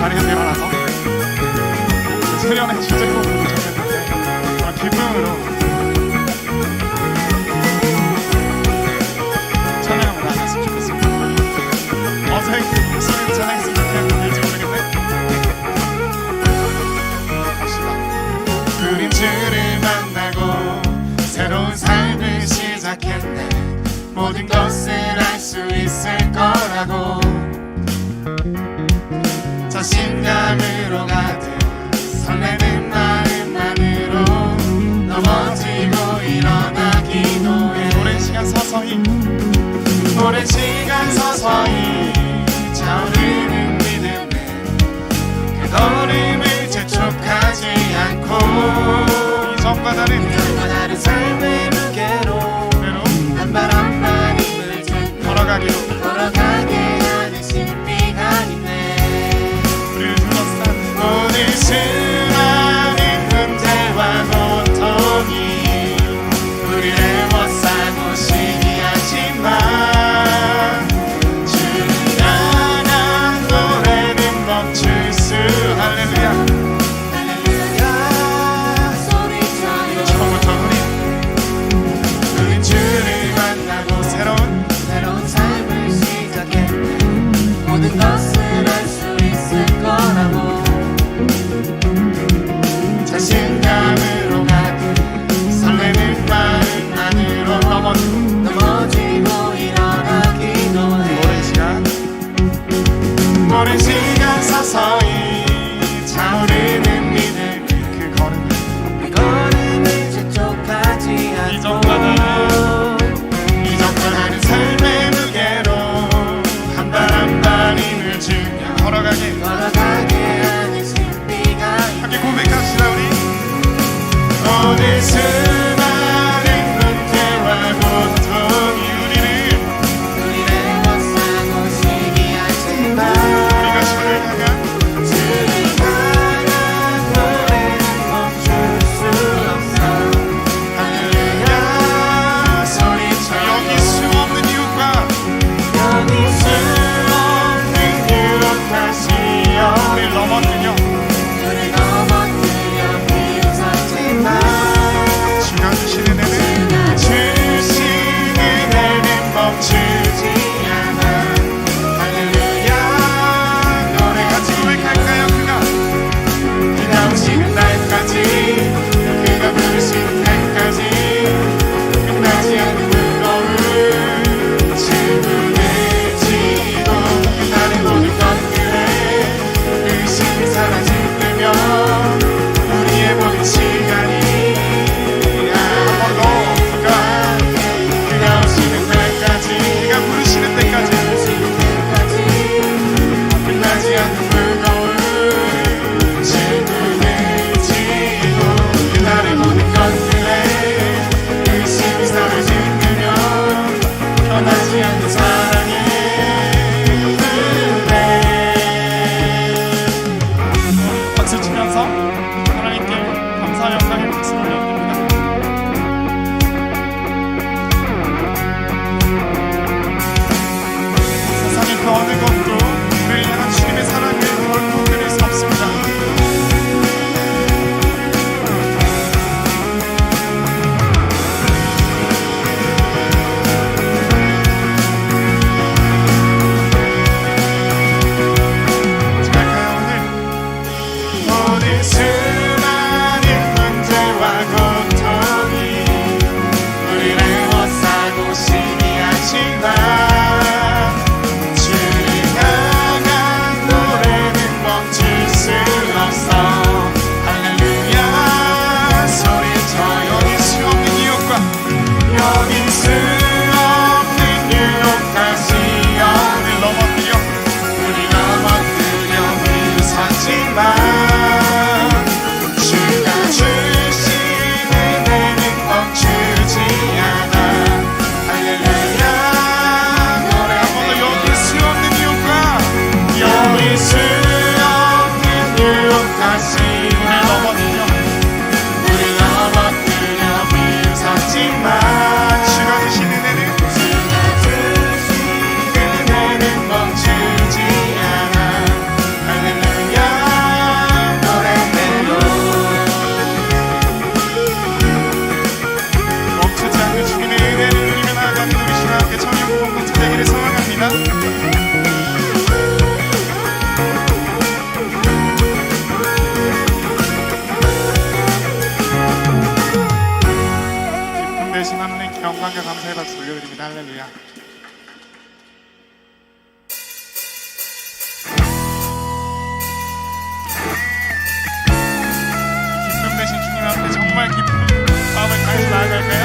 자리에서 일어나서 세련의 주제곡을 부르셨는데 그런 기쁨으로 찬양을 나눴으면 좋겠습니다. 어색 목소리로 찬양했으면 좋겠는지 모르겠네. 갑시다. 그림주를 만나고 새로운 삶을 시작했네. 모든 것을 알 수 있을 거라고 자신감으로 가득 설레는 마음만으로 넘어지고 일어나 기도해. 오랜 시간 서서히 차오르는 믿음에 그 걸음을 재촉하지 않고 이전과 다른 삶의 무게로 한 발 한 발 힘을 든 걸어가게 하는 신비가 있네. 우리를 둘러싼 오늘 수많은 문제와 고통이 우리를 못 살고 시기 하지만 주를 향한 노래는 멈출 수. 할렐루야. 할렐루야 소리쳐요. 감사의 박수 올려드립니다. 할렐루야. 기쁨 대신 주님 앞에 정말 기쁜 마음을 다해서 나아갈까요?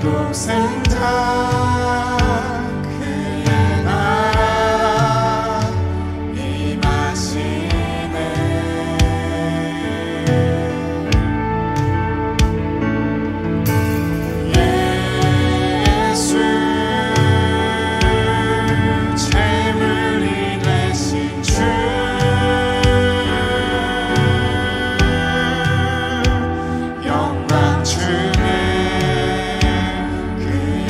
독생자 그의 나라 임하시네. 예수 제물이 되신 주 영광 주네. 그의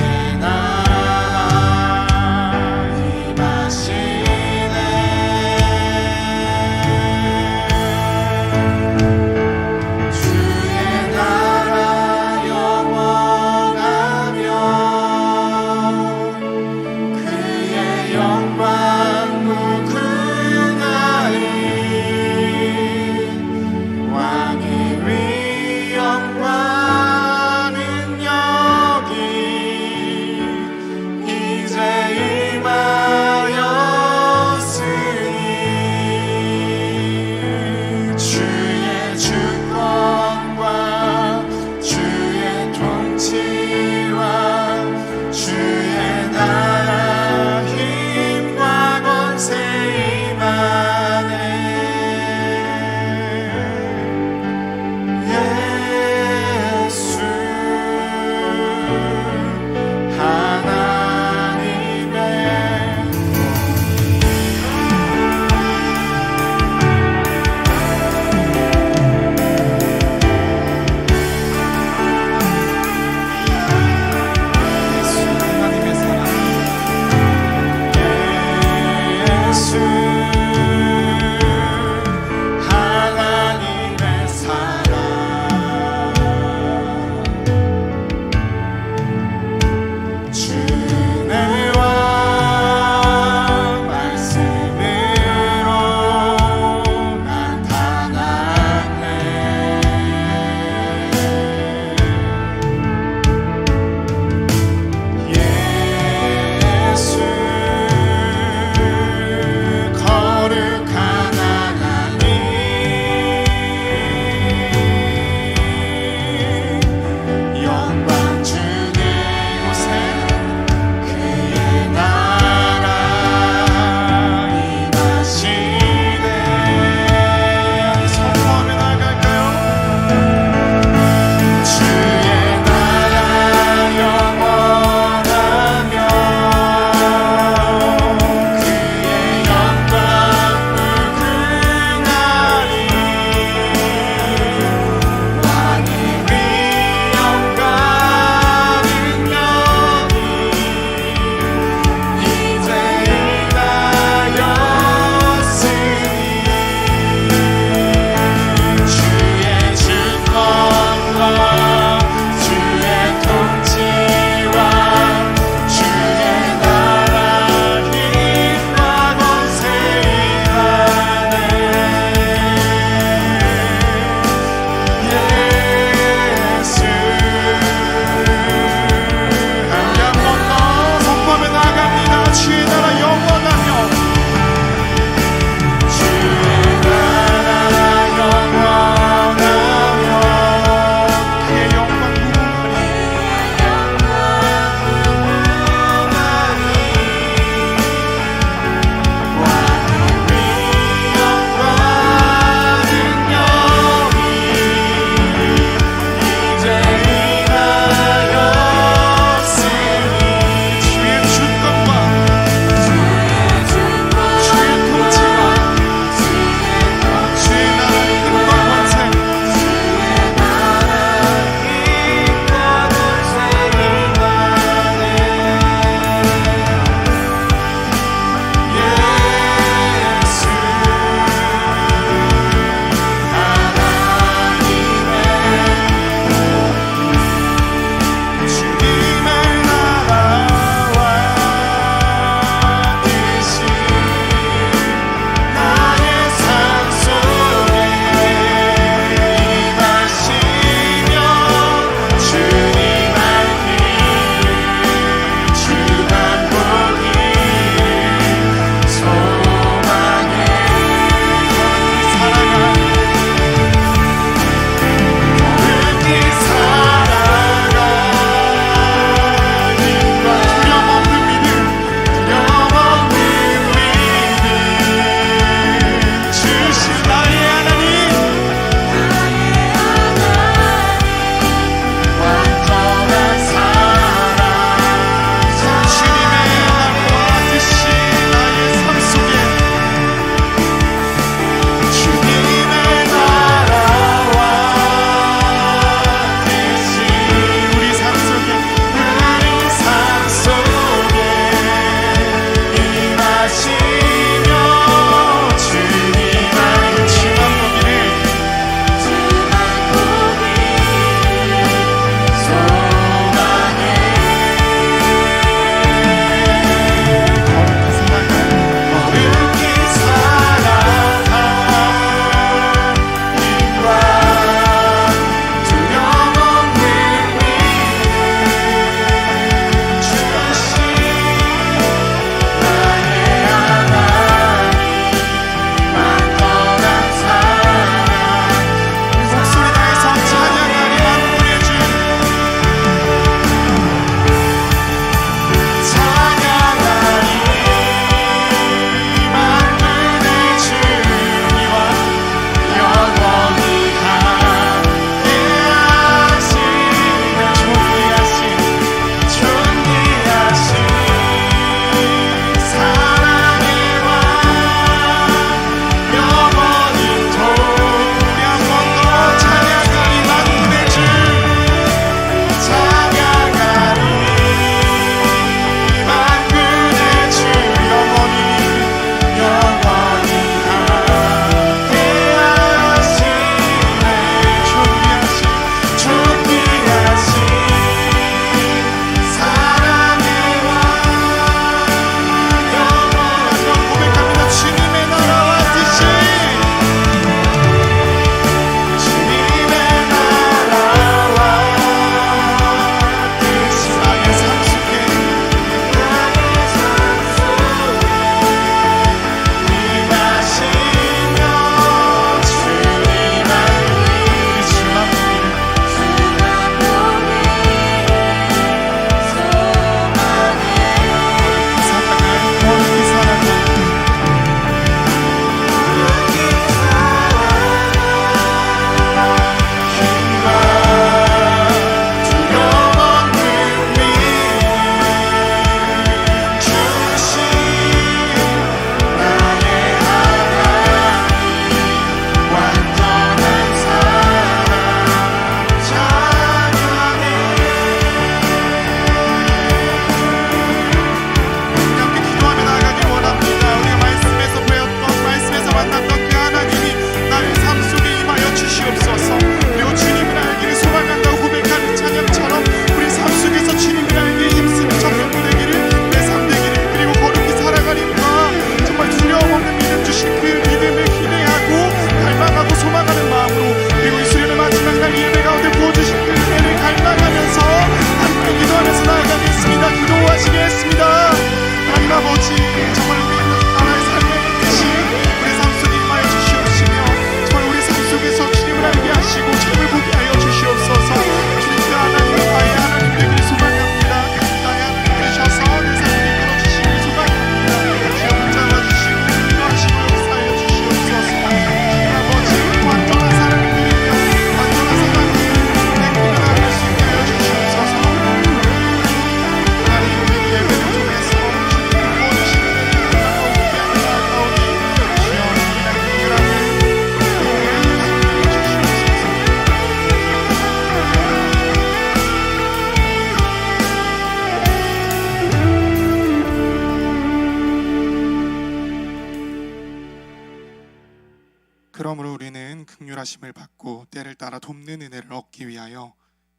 긍휼하심을 받고 때를 따라 돕는 은혜를 얻기 위하여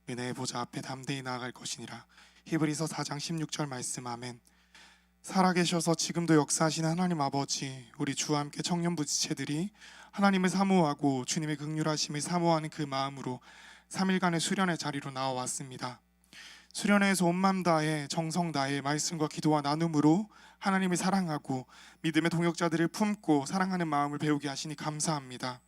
은혜의 보좌 앞에 담대히 나아갈 것이니라. 히브리서 4장 16절 말씀. 아멘. 살아계셔서 지금도 역사하시는 하나님 아버지, 우리 주와 함께 청년부 지체들이 하나님을 사모하고 주님의 긍휼하심을 사모하는 그 마음으로 3일간의 수련의 자리로 나와왔습니다. 수련회에서 온 마음 다해 정성 다해 말씀과 기도와 나눔으로 하나님을 사랑하고 믿음의 동역자들을 품고 사랑하는 마음을 배우게 하시니 감사합니다.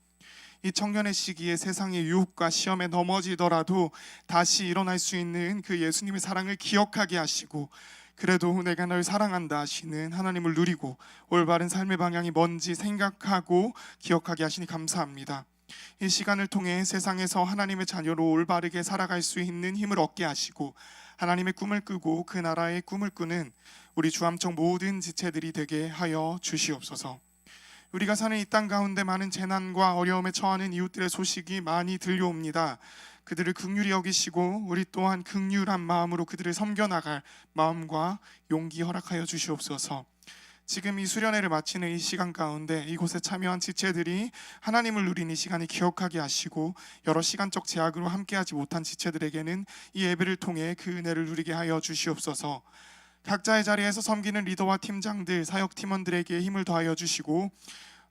이 청년의 시기에 세상의 유혹과 시험에 넘어지더라도 다시 일어날 수 있는 그 예수님의 사랑을 기억하게 하시고, 그래도 내가 널 사랑한다 하시는 하나님을 누리고 올바른 삶의 방향이 뭔지 생각하고 기억하게 하시니 감사합니다. 이 시간을 통해 세상에서 하나님의 자녀로 올바르게 살아갈 수 있는 힘을 얻게 하시고 하나님의 꿈을 꾸고 그 나라의 꿈을 꾸는 우리 주암청 모든 지체들이 되게 하여 주시옵소서. 우리가 사는 이 땅 가운데 많은 재난과 어려움에 처하는 이웃들의 소식이 많이 들려옵니다. 그들을 긍휼히 여기시고 우리 또한 긍휼한 마음으로 그들을 섬겨나갈 마음과 용기 허락하여 주시옵소서. 지금 이 수련회를 마치는 이 시간 가운데 이곳에 참여한 지체들이 하나님을 누리는 이 시간을 기억하게 하시고 여러 시간적 제약으로 함께하지 못한 지체들에게는 이 예배를 통해 그 은혜를 누리게 하여 주시옵소서. 각자의 자리에서 섬기는 리더와 팀장들, 사역 팀원들에게 힘을 더하여 주시고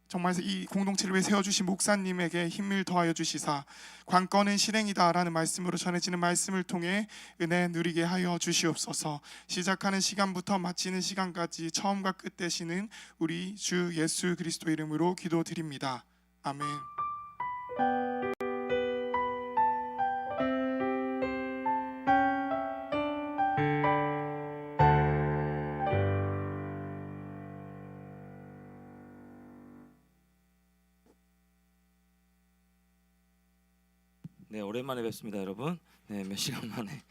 정말 이 공동체를 위해 세워주신 목사님에게 힘을 더하여 주시사 관건은 실행이다라는 말씀으로 전해지는 말씀을 통해 은혜 누리게 하여 주시옵소서. 시작하는 시간부터 마치는 시간까지 처음과 끝 되시는 우리 주 예수 그리스도 이름으로 기도드립니다. 아멘. 네, 오랜만에 뵙습니다, 여러분. 네, 몇 시간 만에.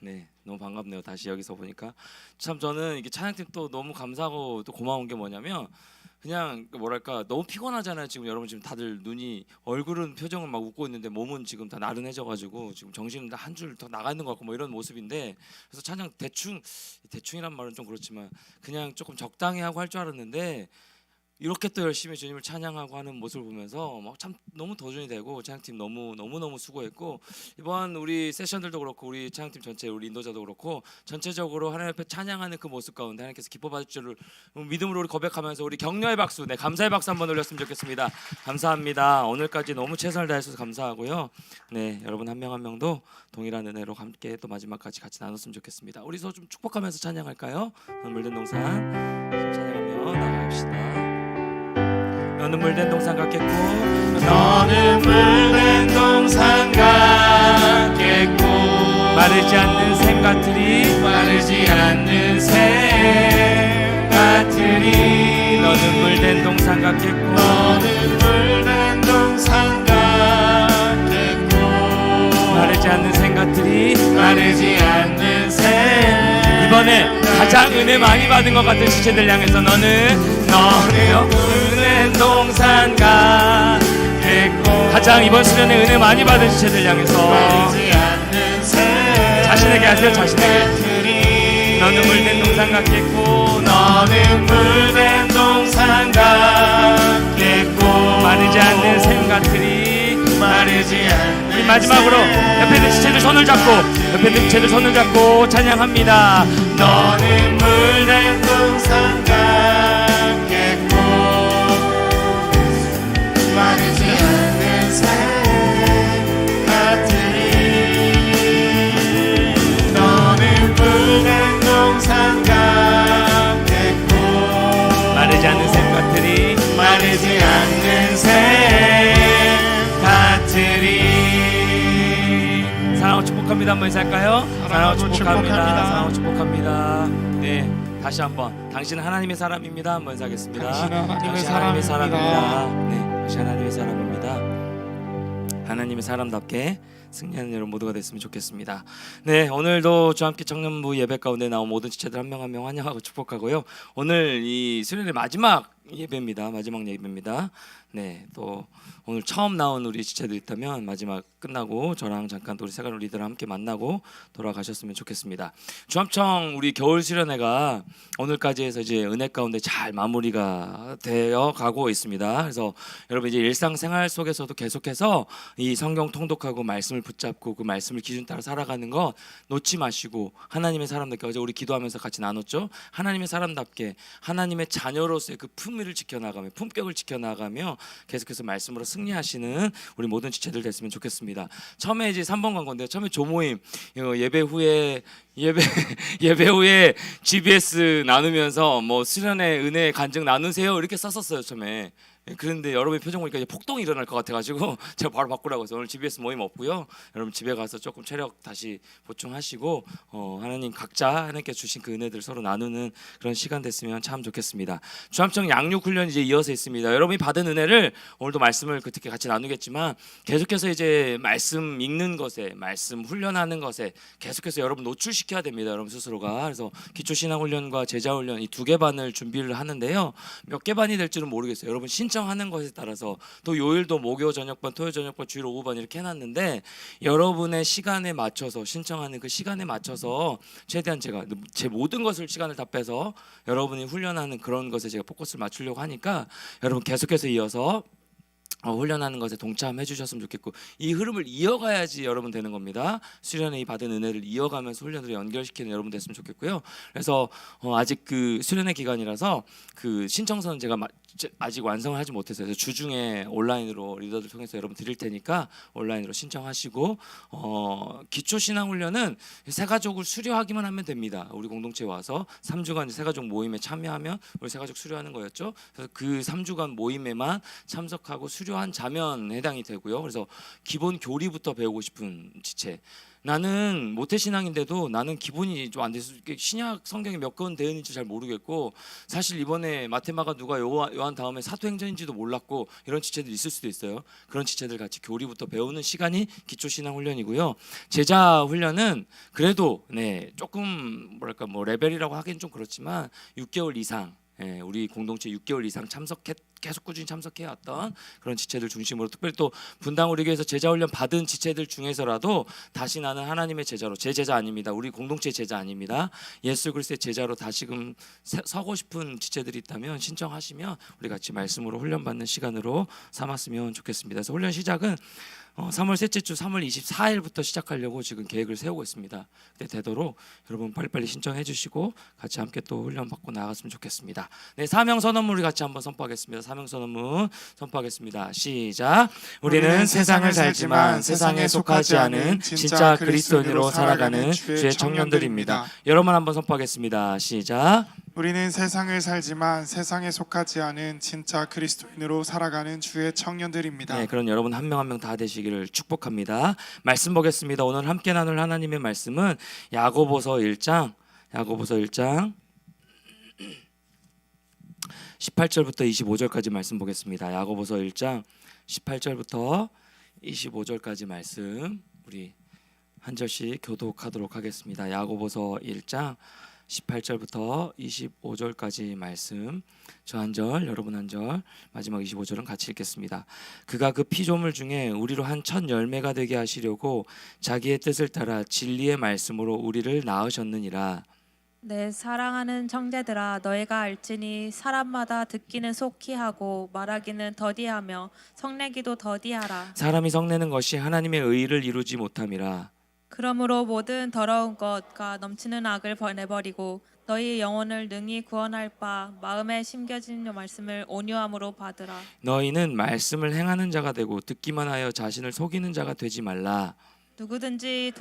네, 너무 반갑네요. 다시 여기서 보니까 참 저는 이게 찬양팀 또 너무 감사하고 또 고마운 게 뭐냐면 그냥 뭐랄까 너무 피곤하잖아요. 지금 여러분 지금 다들 눈이 얼굴은 표정은 막 웃고 있는데 몸은 지금 다 나른해져가지고 지금 정신은 한 줄 더 나가 있는 것 같고 뭐 이런 모습인데 그래서 찬양 대충이란 말은 좀 그렇지만 그냥 조금 적당히 하고 할 줄 알았는데. 이렇게 또 열심히 주님을 찬양하고 하는 모습을 보면서 막 참 너무 도전이 되고 찬양팀 너무 수고했고 이번 우리 세션들도 그렇고 우리 찬양팀 전체 우리 인도자도 그렇고 전체적으로 하나님 앞에 찬양하는 그 모습 가운데 하나님께서 기뻐 받을 줄을 믿음으로 우리 고백하면서 우리 격려의 박수, 네 감사의 박수 한번 올렸으면 좋겠습니다. 감사합니다. 오늘까지 너무 최선을 다해서 감사하고요. 네 여러분 한 명 한 명도 동일한 은혜로 함께 또 마지막까지 같이 나눴으면 좋겠습니다. 우리서 좀 축복하면서 찬양할까요? 물든 동산 찬양하며 나갑시다. 너는 물된 동산 같겠고 너는 물된 동산 같겠고 마르지 않는 샘 같으리 마르지 않는 샘 같으리 너는 물된 동산 같겠고 너는 물된 동산 같겠고 마르지 않는 샘 같으리 마르지 않는 샘 이번에 가장 은혜 많이 받은 것 같은 지체들 향해서 너는 물된 동산 같겠고 가장 이번 수련에 은혜 많이 받은 지체들 향해서 마르지 않는 샘 자신에게 하세요. 자신에게 너는 물된 동산 같겠고 너는 물된 동산 같겠고 마르지 않는 샘 같으리 마르지 않는 우리 마지막으로 옆에 있는 지체들 손을 잡고 옆에 있는 지체들 손을 잡고 찬양합니다. 너는 물된 동산 같겠고 마르지 않는 샘 같으리 너는 물된 동산 같겠고 마르지 않는 샘 같으리 마르지 않는 샘 같으리 사랑하고 축복합니다. 한번 인사할까요? 사랑하고 축복합니다. 축복합니다. 사랑하고 축복합니다. 네, 다시 한번 당신은 하나님의 사람입니다. 한번 인사하겠습니다. 당신은 하나님의 당신 하나님의 사람입니다. 네, 당신 하나님의 사람입니다. 하나님의 사람답게 승리하는 여러분 모두가 됐으면 좋겠습니다. 네, 오늘도 저와 함께 청년부 예배 가운데 나온 모든 지체들 한 명 한 명 환영하고 축복하고요. 오늘 이 수련의 마지막 예배입니다. 마지막 예배입니다. 네, 또 오늘 처음 나온 우리 지체들 있다면 마지막 끝나고 저랑 잠깐 또 우리 세관 리더랑 함께 만나고 돌아가셨으면 좋겠습니다. 주암청 우리 겨울 수련회가 오늘까지 해서 이제 은혜 가운데 잘 마무리가 되어 가고 있습니다. 그래서 여러분 이제 일상생활 속에서도 계속해서 이 성경 통독하고 말씀을 붙잡고 그 말씀을 기준 따라 살아가는 거 놓지 마시고 하나님의 사람답게 어제 우리 기도하면서 같이 나눴죠. 하나님의 사람답게 하나님의 자녀로서의 그 품위를 지켜나가며 품격을 지켜나가며 계속해서 말씀으로 승리하시는 우리 모든 지체들 됐으면 좋겠습니다. 처음에 이제 3번 광고인데 처음에 조모임 예배 후에 예배 후에 GBS 나누면서 뭐 수련의 은혜 간증 나누세요 이렇게 썼었어요 처음에. 그런데 여러분의 표정 보니까 이제 폭동이 일어날 것 같아가지고 제가 바로 바꾸라고 해서 오늘 GBS 모임 없고요. 여러분 집에 가서 조금 체력 다시 보충하시고 하나님 각자 하나님께 주신 그 은혜들 서로 나누는 그런 시간 됐으면 참 좋겠습니다. 주암청 양육 훈련 이제 이어서 있습니다. 여러분이 받은 은혜를 오늘도 말씀을 특히 같이 나누겠지만 계속해서 이제 말씀 읽는 것에 말씀 훈련하는 것에 계속해서 여러분 노출시켜야 됩니다. 여러분 스스로가. 그래서 기초 신앙 훈련과 제자 훈련 이 2개 반을 준비를 하는데요. 몇 개 반이 될지는 모르겠어요. 여러분 신청하는 것에 따라서 또 요일도 목요 저녁반, 토요 저녁반, 주일 오후반 이렇게 해놨는데 여러분의 시간에 맞춰서 신청하는 그 시간에 맞춰서 최대한 제가 제 모든 것을 시간을 다 빼서 여러분이 훈련하는 그런 것에 제가 포커스를 맞추려고 하니까 여러분 계속해서 이어서 훈련하는 것에 동참해 주셨으면 좋겠고 이 흐름을 이어가야지 여러분 되는 겁니다. 수련회 이 받은 은혜를 이어가면서 훈련을 연결시키는 여러분 됐으면 좋겠고요. 그래서 아직 그 수련회 기간이라서 그 신청서는 제가 아직 완성을 하지 못해서 그래서 주중에 온라인으로 리더들 통해서 여러분 드릴 테니까 온라인으로 신청하시고 기초 신앙 훈련은 새 가족을 수료하기만 하면 됩니다. 우리 공동체에 와서 3주간 새 가족 모임에 참여하면 우리 새 가족 수료하는 거였죠. 그래서 그 3주간 모임에만 참석하고 수료한 자면 해당이 되고요. 그래서 기본 교리부터 배우고 싶은 지체. 나는 모태신앙인데도 나는 기본이 좀 안 돼서 신약 성경에 몇 권 되었는지 잘 모르겠고 사실 이번에 마테마가 누가 요한 다음에 사도행전인지도 몰랐고 이런 지체들 있을 수도 있어요. 그런 지체들 같이 교리부터 배우는 시간이 기초신앙 훈련이고요. 제자 훈련은 그래도 조금 뭐랄까 뭐 레벨이라고 하기는 좀 그렇지만 6개월 이상 우리 공동체 6개월 이상 계속 꾸준히 참석해왔던 그런 지체들 중심으로 특별히 또 분당 우리 교회에서 제자 훈련 받은 지체들 중에서라도 다시 나는 하나님의 제자로 제 제자 아닙니다. 우리 공동체 제자 아닙니다. 예수 그리스도의 제자로 다시금 서고 싶은 지체들이 있다면 신청하시면 우리 같이 말씀으로 훈련받는 시간으로 삼았으면 좋겠습니다. 그래서 훈련 시작은 3월 셋째 주 3월 24일부터 시작하려고 지금 계획을 세우고 있습니다. 그때 되도록 여러분 빨리빨리 신청해 주시고 같이 함께 또 훈련 받고 나아갔으면 좋겠습니다. 네, 사명 선언문 우리 같이 한번 선포하겠습니다. 사명 선언문 선포하겠습니다. 시작. 우리는 세상을 살지만 세상에 속하지 않은 진짜 그리스도인으로 살아가는 주의 청년들입니다. 여러분 한번 선포하겠습니다. 시작. 우리는 세상을 살지만 세상에 속하지 않은 진짜 그리스도인으로 살아가는 주의 청년들입니다. 네, 그런 여러분 한 명 한 명 다 되시기를 축복합니다. 말씀 보겠습니다. 오늘 함께 나눌 하나님의 말씀은 야고보서 1장 18절부터 25절까지 말씀 보겠습니다. 야고보서 1장 18절부터 25절까지 말씀 우리 한 절씩 교독하도록 하겠습니다. 야고보서 1장 18절부터 25절까지 말씀 저 한 절 여러분 한 절 마지막 25절은 같이 읽겠습니다. 그가 그 피조물 중에 우리로 한 첫 열매가 되게 하시려고 자기의 뜻을 따라 진리의 말씀으로 우리를 낳으셨느니라. 내 사랑하는 형제들아 너희가 알지니 사람마다 듣기는 속히 하고 말하기는 더디하며 성내기도 더디하라. 사람이 성내는 것이 하나님의 의를 이루지 못함이라. 그러므로 모든 더러운 것과 넘치는 악을 내버리고 너희 영혼을 능히 구원할 바 마음에 심겨진 말씀을 온유함으로 받으라. 너희는 말씀을 행하는 자가 되고 듣기만 하여 자신을 속이는 자가 되지 말라. 누구든지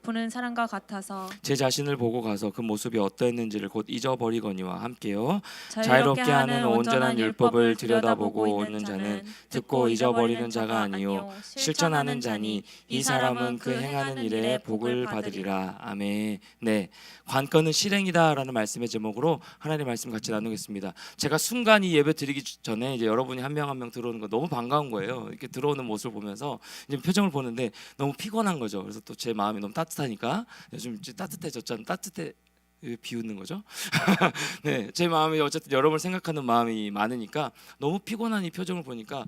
보는 사람과 같아서 제 자신을 보고 가서 그 모습이 어떠했는지를 곧 잊어버리거니와 함께요. 자유롭게 하는 온전한 율법을 들여다보고 있는 자는 듣고 잊어버리는 자가 아니요 실천하는 자니 이 사람은 그 행하는 일에 복을 받으리라. 아멘. 네, 관건은 실행이다라는 말씀의 제목으로 하나님의 말씀 같이 나누겠습니다. 제가 순간 이 예배 드리기 전에 이제 여러분이 한 명 한 명 들어오는 거 너무 반가운 거예요. 이렇게 들어오는 모습을 보면서 이제 표정을 보는데 너무 피곤한 거죠. 그래서 또 제 마음이 너무 따뜻하니까 요즘 따뜻해졌잖아요. 왜 비웃는 거죠? 네, 제 마음이 어쨌든 여러분을 생각하는 마음이 많으니까 너무 피곤한 이 표정을 보니까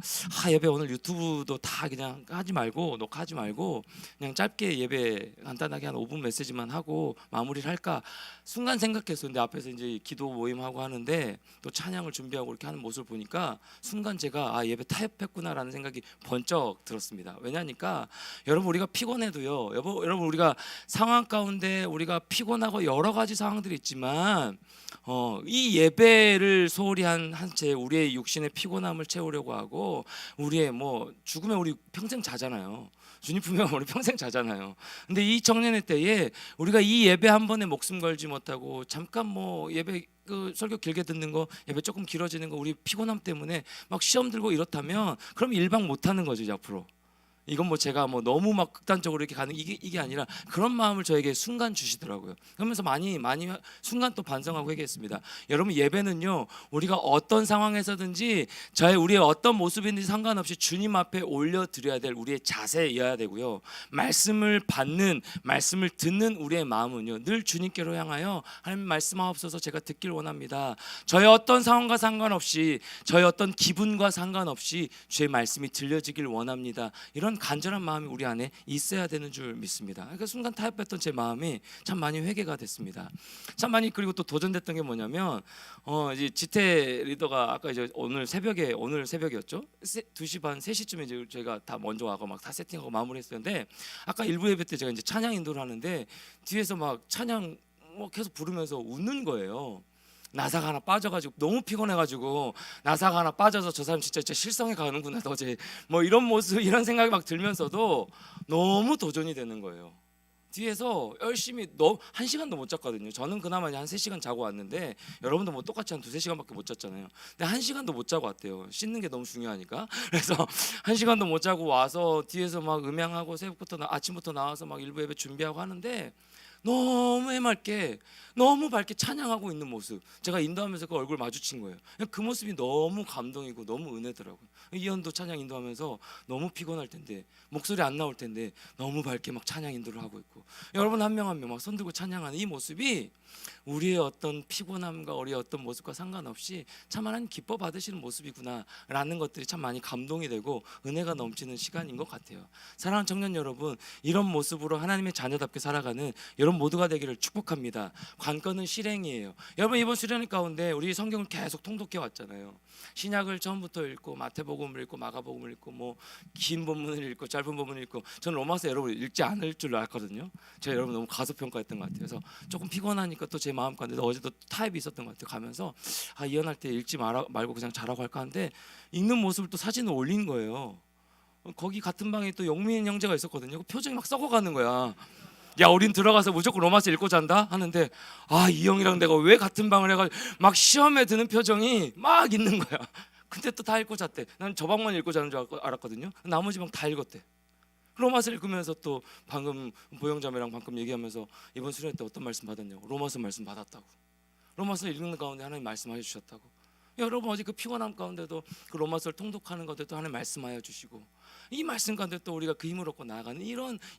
예배 오늘 유튜브도 다 그냥 하지 말고 녹화하지 말고 그냥 짧게 예배 간단하게 한 5분 메시지만 하고 마무리를 할까 순간 생각했었는데 앞에서 이제 기도 모임하고 하는데 또 찬양을 준비하고 이렇게 하는 모습을 보니까 순간 제가 예배 타협했구나라는 생각이 번쩍 들었습니다. 왜냐니까 여러분 우리가 피곤해도요, 여러분 우리가 상황 가운데 우리가 피곤하고 여러 가지 상황들이 있지만 이 예배를 소홀히 한채 우리의 육신의 피곤함을 채우려고 하고 우리의 뭐 죽으면 우리 평생 자잖아요. 주님 품에 우리 평생 자잖아요. 근데 이 청년의 때에 우리가 이 예배 한 번에 목숨 걸지 못하고 잠깐 뭐 예배 그 설교 길게 듣는 거 예배 조금 길어지는 거 우리 피곤함 때문에 막 시험 들고 이렇다면 그럼 일방 못 하는 거죠 이제 앞으로. 이건 뭐 제가 뭐 너무 막 극단적으로 이렇게 가는 이게 아니라 그런 마음을 저에게 순간 주시더라고요. 그러면서 많이 순간 또 반성하고 회개했습니다. 여러분 예배는요 우리가 어떤 상황에서든지 우리의 어떤 모습인지 상관없이 주님 앞에 올려드려야 될 우리의 자세여야 되고요. 말씀을 받는 말씀을 듣는 우리의 마음은요 늘 주님께로 향하여 하나님 말씀하옵소서 제가 듣길 원합니다. 저의 어떤 상황과 상관없이 저의 어떤 기분과 상관없이 주의 말씀이 들려지길 원합니다. 이런 간절한 마음이 우리 안에 있어야 되는 줄 믿습니다. 그러니까 순간 타협했던 제 마음이 참 많이 회개가 됐습니다. 참 많이 그리고 또 도전됐던 게 뭐냐면 이제 지태 리더가 아까 이제 오늘 새벽이었죠. 2시 반 3시쯤에 이제 저희가 다 먼저 와서 막 다 세팅하고 마무리했었는데 아까 일부 예배 때 제가 이제 찬양 인도를 하는데 뒤에서 막 찬양 뭐 계속 부르면서 웃는 거예요. 나사가 하나 빠져가지고 너무 피곤해가지고 나사가 하나 빠져서 저 사람 진짜 실성에 가는구나 어제 뭐 이런 모습 이런 생각이 막 들면서도 너무 도전이 되는 거예요. 뒤에서 열심히 1시간도 못 잤거든요. 저는 그나마 한 3시간 자고 왔는데 여러분도 뭐 똑같이 한 2-3시간밖에 못 잤잖아요. 근데 1시간도 못 자고 왔대요. 씻는 게 너무 중요하니까. 그래서 1시간도 못 자고 와서 뒤에서 막 음향하고 새벽부터 아침부터 나와서 막 일부 예배 준비하고 하는데 너무 해맑게 너무 밝게 찬양하고 있는 모습 제가 인도하면서 그 얼굴 마주친 거예요. 그 모습이 너무 감동이고 너무 은혜더라고요. 이현도 찬양 인도하면서 너무 피곤할 텐데 목소리 안 나올 텐데 너무 밝게 막 찬양 인도를 하고 있고 여러분 한 명 한 명 막 손들고 찬양하는 이 모습이 우리의 어떤 피곤함과 우리의 어떤 모습과 상관없이 참 하나님 기뻐 받으시는 모습이구나 라는 것들이 참 많이 감동이 되고 은혜가 넘치는 시간인 것 같아요. 사랑하는 청년 여러분 이런 모습으로 하나님의 자녀답게 살아가는 여러분 모두가 되기를 축복합니다. 관건은 실행이에요. 여러분 이번 수련 가운데 우리 성경을 계속 통독해 왔잖아요. 신약을 처음부터 읽고 마태복음을 읽고 마가복음을 읽고 뭐 긴 본문을 읽고 짧은 본문을 읽고 저는 로마서 여러분 읽지 않을 줄 알았거든요. 제가 여러분 너무 가소평가했던 것 같아요. 그래서 조금 피곤하니까 또 제 마음 가운데 어제도 타협이 있었던 것 같아요. 가면서 이혼할 때 읽지 말고 그냥 자라고 할까 하는데 읽는 모습을 또 사진을 올린 거예요. 거기 같은 방에 또 영민 형제가 있었거든요. 그 표정이 막 썩어가는 거야. 야 우린 들어가서 무조건 로마서 읽고 잔다 하는데 이 형이랑 내가 왜 같은 방을 해가지고 막 시험에 드는 표정이 막 있는 거야. 근데 또 다 읽고 잤대. 난 저 방만 읽고 자는 줄 알았거든요. 나머지 방 다 읽었대. 로마서 읽으면서 또 방금 보영자매랑 방금 얘기하면서 이번 수련 때 어떤 말씀 받았냐고. 로마서 말씀 받았다고. 로마서 읽는 가운데 하나님 말씀하여 주셨다고. 여러분 어제 그 피곤함 가운데도 그 로마서를 통독하는 것에도 하나님 말씀하여 주시고 이 말씀 가운데 또 우리가 그 힘을 얻고 나아가는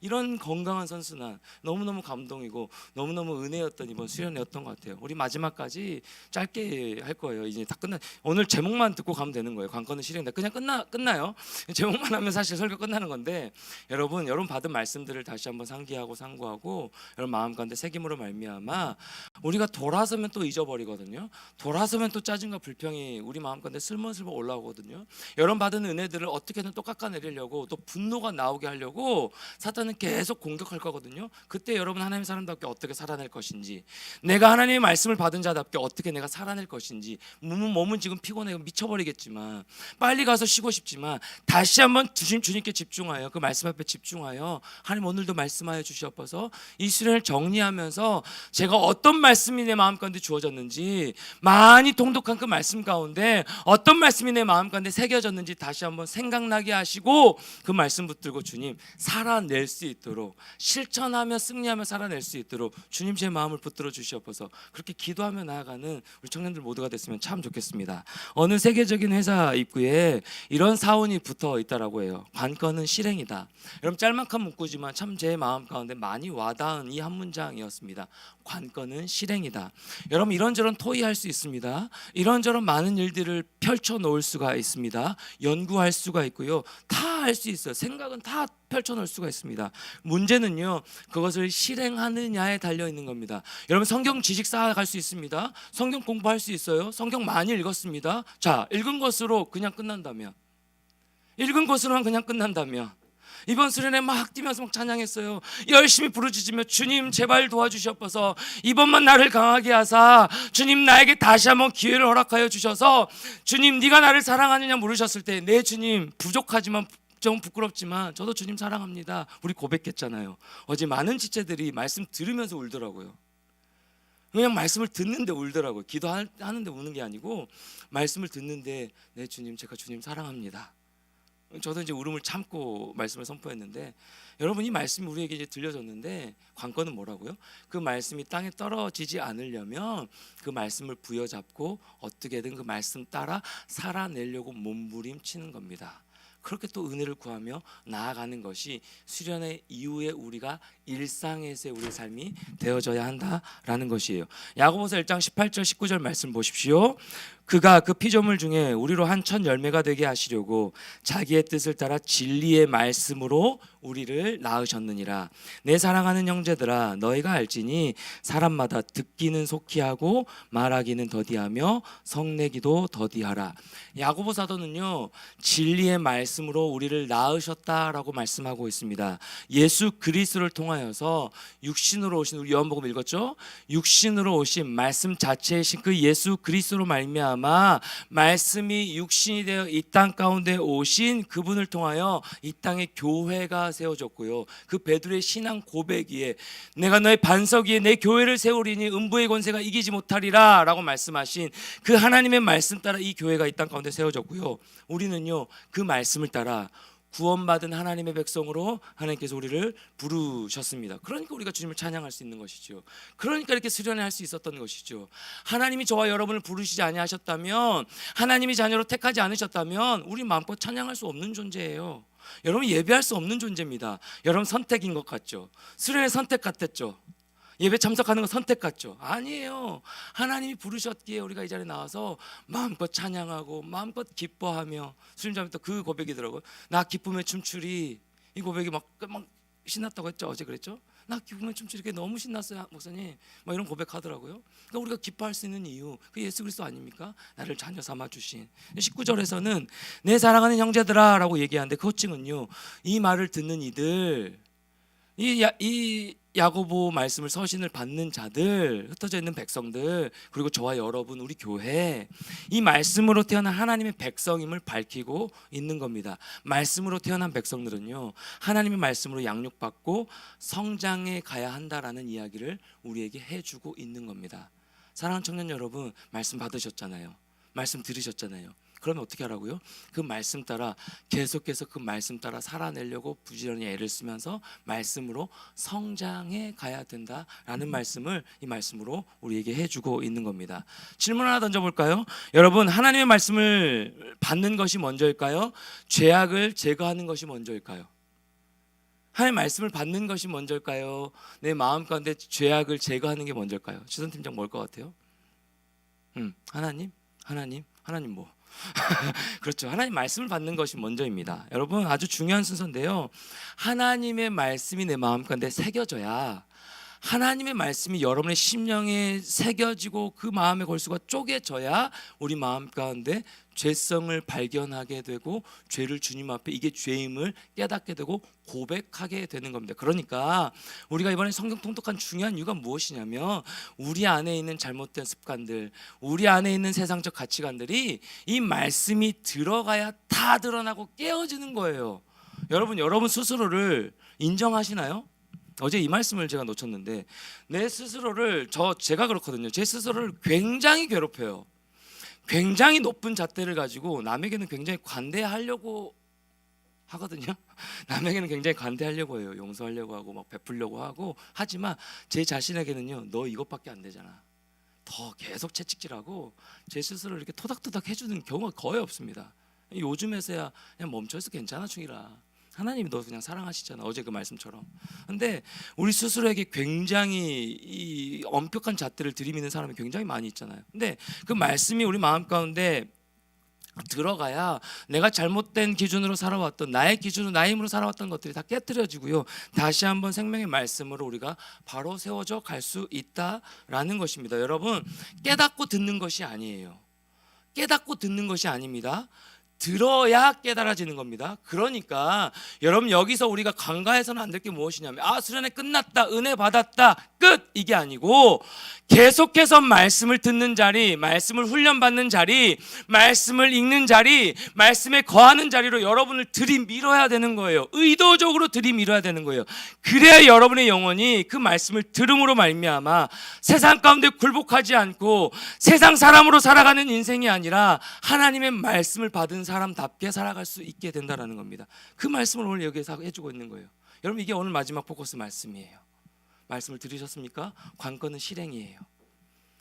이런 건강한 선순환 너무너무 감동이고 너무너무 은혜였던 이번 수련회였던 것 같아요. 우리 마지막까지 짧게 할 거예요. 이제 다 오늘 제목만 듣고 가면 되는 거예요. 관건은 실행다. 그냥 끝나요. 제목만 하면 사실 설교 끝나는 건데 여러분 받은 말씀들을 다시 한번 상기하고 상고하고 여러분 마음 가운데 새김으로 말미암아 우리가 돌아서면 또 잊어버리거든요. 돌아서면 또 짜증과 불평이 우리 마음 가운데 슬슬 올라오거든요. 여러분 받은 은혜들을 어떻게든 또 깎아내리려고 또 분노가 나오게 하려고 사탄은 계속 공격할 거거든요. 그때 여러분 하나님의 사람답게 어떻게 살아낼 것인지 내가 하나님의 말씀을 받은 자답게 어떻게 내가 살아낼 것인지 몸은 지금 피곤해 미쳐버리겠지만 빨리 가서 쉬고 싶지만 다시 한번 주님께 집중하여 그 말씀 앞에 집중하여 하나님 오늘도 말씀하여 주시옵소서. 이 수련을 정리하면서 제가 어떤 말씀이 내 마음 가운데 주어졌는지 많이 통독한 그 말씀 가운데 어떤 말씀이 내 마음 가운데 새겨졌는지 다시 한번 생각나게 하시고 붙들고 그 말씀 붙들고 주님 살아낼 수 있도록 실천하며 승리하며 살아낼 수 있도록 주님 제 마음을 붙들어 주시옵소서. 그렇게 기도하며 나아가는 우리 청년들 모두가 됐으면 참 좋겠습니다. 어느 세계적인 회사 입구에 이런 사원이 붙어 있다라고 해요. 관건은 실행이다. 여러분 짤막한 문구지만 참 제 마음 가운데 많이 와닿은 이 한 문장이었습니다. 관건은 실행이다. 여러분 이런저런 토의할 수 있습니다. 이런저런 많은 일들을 펼쳐 놓을 수가 있습니다. 연구할 수가 있고요. 다 할 수 있어요. 생각은 다 펼쳐 놓을 수가 있습니다. 문제는요, 그것을 실행하느냐에 달려 있는 겁니다. 여러분 성경 지식 쌓아갈 수 있습니다. 성경 공부할 수 있어요. 성경 많이 읽었습니다. 자, 읽은 것으로 그냥 끝난다면, 이번 수련회 막 뛰면서 막 찬양했어요. 열심히 부르짖으며 주님 제발 도와주시옵소서. 이번만 나를 강하게 하사 주님 나에게 다시 한번 기회를 허락하여 주셔서 주님 네가 나를 사랑하느냐 물으셨을 때 네 주님 부족하지만 좀 부끄럽지만 저도 주님 사랑합니다. 우리 고백했잖아요. 어제 많은 지체들이 말씀 들으면서 울더라고요. 그냥 말씀을 듣는데 울더라고요. 기도하는데 우는 게 아니고 말씀을 듣는데 네 주님 제가 주님 사랑합니다. 저도 이제 울음을 참고 말씀을 선포했는데 여러분 이 말씀이 우리에게 이제 들려졌는데 관건은 뭐라고요? 그 말씀이 땅에 떨어지지 않으려면 그 말씀을 부여잡고 어떻게든 그 말씀 따라 살아내려고 몸부림치는 겁니다. 그렇게 또 은혜를 구하며 나아가는 것이 수련회 이후에 우리가 일상에서의 우리의 삶이 되어져야 한다라는 것이에요. 야고보서 1장 18절 19절 말씀 보십시오. 그가 그 피조물 중에 우리로 한 첫 열매가 되게 하시려고 자기의 뜻을 따라 진리의 말씀으로 우리를 낳으셨느니라. 내 사랑하는 형제들아 너희가 알지니 사람마다 듣기는 속히 하고 말하기는 더디하며 성내기도 더디하라. 야고보 사도는요 진리의 말씀으로 우리를 낳으셨다라고 말씀하고 있습니다. 예수 그리스도를 통하여서 육신으로 오신, 우리 요한복음 읽었죠? 육신으로 오신 말씀 자체이신 그 예수 그리스도로 말미암아 말씀이 육신이 되어 이 땅 가운데 오신 그분을 통하여 이 땅에 교회가 세워졌고요. 그 베드로의 신앙 고백 위에 내가 너의 반석 위에 내 교회를 세우리니 음부의 권세가 이기지 못하리라 라고 말씀하신 그 하나님의 말씀 따라 이 교회가 이 땅 가운데 세워졌고요. 우리는요 그 말씀을 따라 구원받은 하나님의 백성으로 하나님께서 우리를 부르셨습니다. 그러니까 우리가 주님을 찬양할 수 있는 것이죠. 그러니까 이렇게 수련회 할 수 있었던 것이죠. 하나님이 저와 여러분을 부르시지 아니하셨다면, 하나님이 자녀로 택하지 않으셨다면 우리 마음껏 찬양할 수 없는 존재예요. 여러분 예배할 수 없는 존재입니다. 여러분 선택인 것 같죠? 수련회 선택 같았죠? 예배 참석하는 건 선택 같죠? 아니에요. 하나님이 부르셨기에 우리가 이 자리에 나와서 마음껏 찬양하고 마음껏 기뻐하며, 수님자매 또 그 고백이더라고요. 나 기쁨에 춤추리. 이 고백이 막 신났다고 했죠. 어제 그랬죠? 나 기쁨에 춤추리. 그게 너무 신났어요 목사님. 막 이런 고백하더라고요. 그러니까 우리가 기뻐할 수 있는 이유, 그 예수 그리스도 아닙니까? 나를 자녀 삼아 주신. 19절에서는 내 사랑하는 형제들아 라고 얘기하는데 그 호칭은요 이 말을 듣는 이들, 이 야고보 말씀을 서신을 받는 자들, 흩어져 있는 백성들, 그리고 저와 여러분 우리 교회, 이 말씀으로 태어난 하나님의 백성임을 밝히고 있는 겁니다. 말씀으로 태어난 백성들은요 하나님의 말씀으로 양육받고 성장해 가야 한다라는 이야기를 우리에게 해주고 있는 겁니다. 사랑하는 청년 여러분, 말씀 받으셨잖아요. 말씀 들으셨잖아요. 그러면 어떻게 하라고요? 그 말씀 따라 계속해서 그 말씀 따라 살아내려고 부지런히 애를 쓰면서 말씀으로 성장해 가야 된다라는 말씀을 이 말씀으로 우리에게 해주고 있는 겁니다. 질문 하나 던져볼까요? 여러분, 하나님의 말씀을 받는 것이 먼저일까요? 죄악을 제거하는 것이 먼저일까요? 하나님의 말씀을 받는 것이 먼저일까요? 내 마음 가운데 죄악을 제거하는 게 먼저일까요? 지선팀장 뭘 것 같아요? 하나님 뭐? 그렇죠. 하나님 말씀을 받는 것이 먼저입니다. 여러분 아주 중요한 순서인데요. 하나님의 말씀이 내 마음 가운데 새겨져야, 하나님의 말씀이 여러분의 심령에 새겨지고 그 마음의 골수가 쪼개져야 우리 마음 가운데 죄성을 발견하게 되고 죄를 주님 앞에 이게 죄임을 깨닫게 되고 고백하게 되는 겁니다. 그러니까 우리가 이번에 성경 통독한 중요한 이유가 무엇이냐면 우리 안에 있는 잘못된 습관들, 우리 안에 있는 세상적 가치관들이 이 말씀이 들어가야 다 드러나고 깨어지는 거예요. 여러분 스스로를 인정하시나요? 어제 이 말씀을 제가 놓쳤는데 내 스스로를, 제가 그렇거든요. 제 스스로를 굉장히 괴롭혀요. 굉장히 높은 잣대를 가지고 남에게는 굉장히 관대하려고 하거든요. 남에게는 굉장히 관대하려고 해요. 용서하려고 하고 막 베풀려고 하고 하지만 제 자신에게는요. 너 이것밖에 안 되잖아. 더 계속 채찍질하고 제 스스로 이렇게 토닥토닥 해주는 경우가 거의 없습니다. 요즘에서야 그냥 멈춰있어 괜찮아 충이라. 하나님이 너 그냥 사랑하시잖아. 어제 그 말씀처럼. 근데 우리 스스로에게 굉장히 이 엄격한 잣대를 들이미는 사람이 굉장히 많이 있잖아요. 근데 그 말씀이 우리 마음 가운데 들어가야 내가 잘못된 기준으로 살아왔던 나의 기준으로 나의 힘으로 살아왔던 것들이 다 깨트려지고요. 다시 한번 생명의 말씀으로 우리가 바로 세워져 갈 수 있다라는 것입니다. 여러분 깨닫고 듣는 것이 아니에요. 깨닫고 듣는 것이 아닙니다. 들어야 깨달아지는 겁니다. 그러니까 여러분 여기서 우리가 간과해서는 안 될 게 무엇이냐면 수련회 끝났다 은혜 받았다 끝 이게 아니고 계속해서 말씀을 듣는 자리, 말씀을 훈련받는 자리, 말씀을 읽는 자리, 말씀에 거하는 자리로 여러분을 들이밀어야 되는 거예요. 의도적으로 들이밀어야 되는 거예요. 그래야 여러분의 영혼이 그 말씀을 들음으로 말미암아 세상 가운데 굴복하지 않고 세상 사람으로 살아가는 인생이 아니라 하나님의 말씀을 받은 사람답게 살아갈 수 있게 된다는 겁니다. 그 말씀을 오늘 여기에서 해주고 있는 거예요. 여러분 이게 오늘 마지막 포커스 말씀이에요. 말씀을 들으셨습니까? 관건은 실행이에요.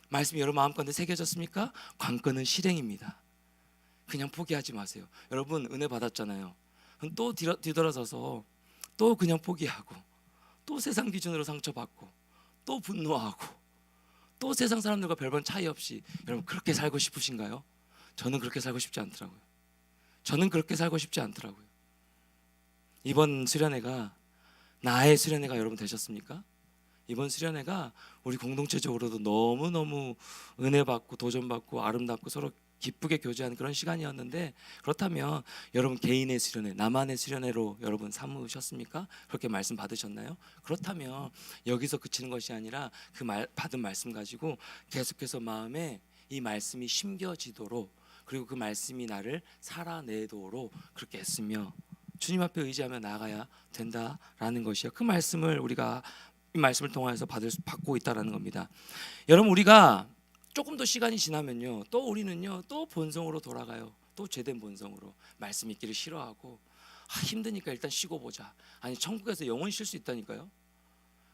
말씀이 여러분 마음 가운데 새겨졌습니까? 관건은 실행입니다. 그냥 포기하지 마세요. 여러분 은혜 받았잖아요. 그럼 또 뒤돌아서서 또 그냥 포기하고 또 세상 기준으로 상처받고 또 분노하고 또 세상 사람들과 별반 차이 없이 여러분 그렇게 살고 싶으신가요? 저는 그렇게 살고 싶지 않더라고요. 저는 그렇게 살고 싶지 않더라고요. 이번 수련회가 나의 수련회가 여러분 되셨습니까? 이번 수련회가 우리 공동체적으로도 너무너무 은혜 받고 도전 받고 아름답고 서로 기쁘게 교제하는 그런 시간이었는데 그렇다면 여러분 개인의 수련회, 나만의 수련회로 여러분 삼으셨습니까? 그렇게 말씀 받으셨나요? 그렇다면 여기서 그치는 것이 아니라 그 받은 말씀 가지고 계속해서 마음에 이 말씀이 심겨지도록 그리고 그 말씀이 나를 살아내도록 그렇게 했으며 주님 앞에 의지하며 나아가야 된다라는 것이요. 그 말씀을 우리가 이 말씀을 통해서 받고 있다라는 겁니다. 여러분 우리가 조금 더 시간이 지나면요, 또 우리는요, 또 본성으로 돌아가요. 또 죄된 본성으로 말씀 읽기를 싫어하고 힘드니까 일단 쉬고 보자. 아니 천국에서 영원히 쉴 수 있다니까요.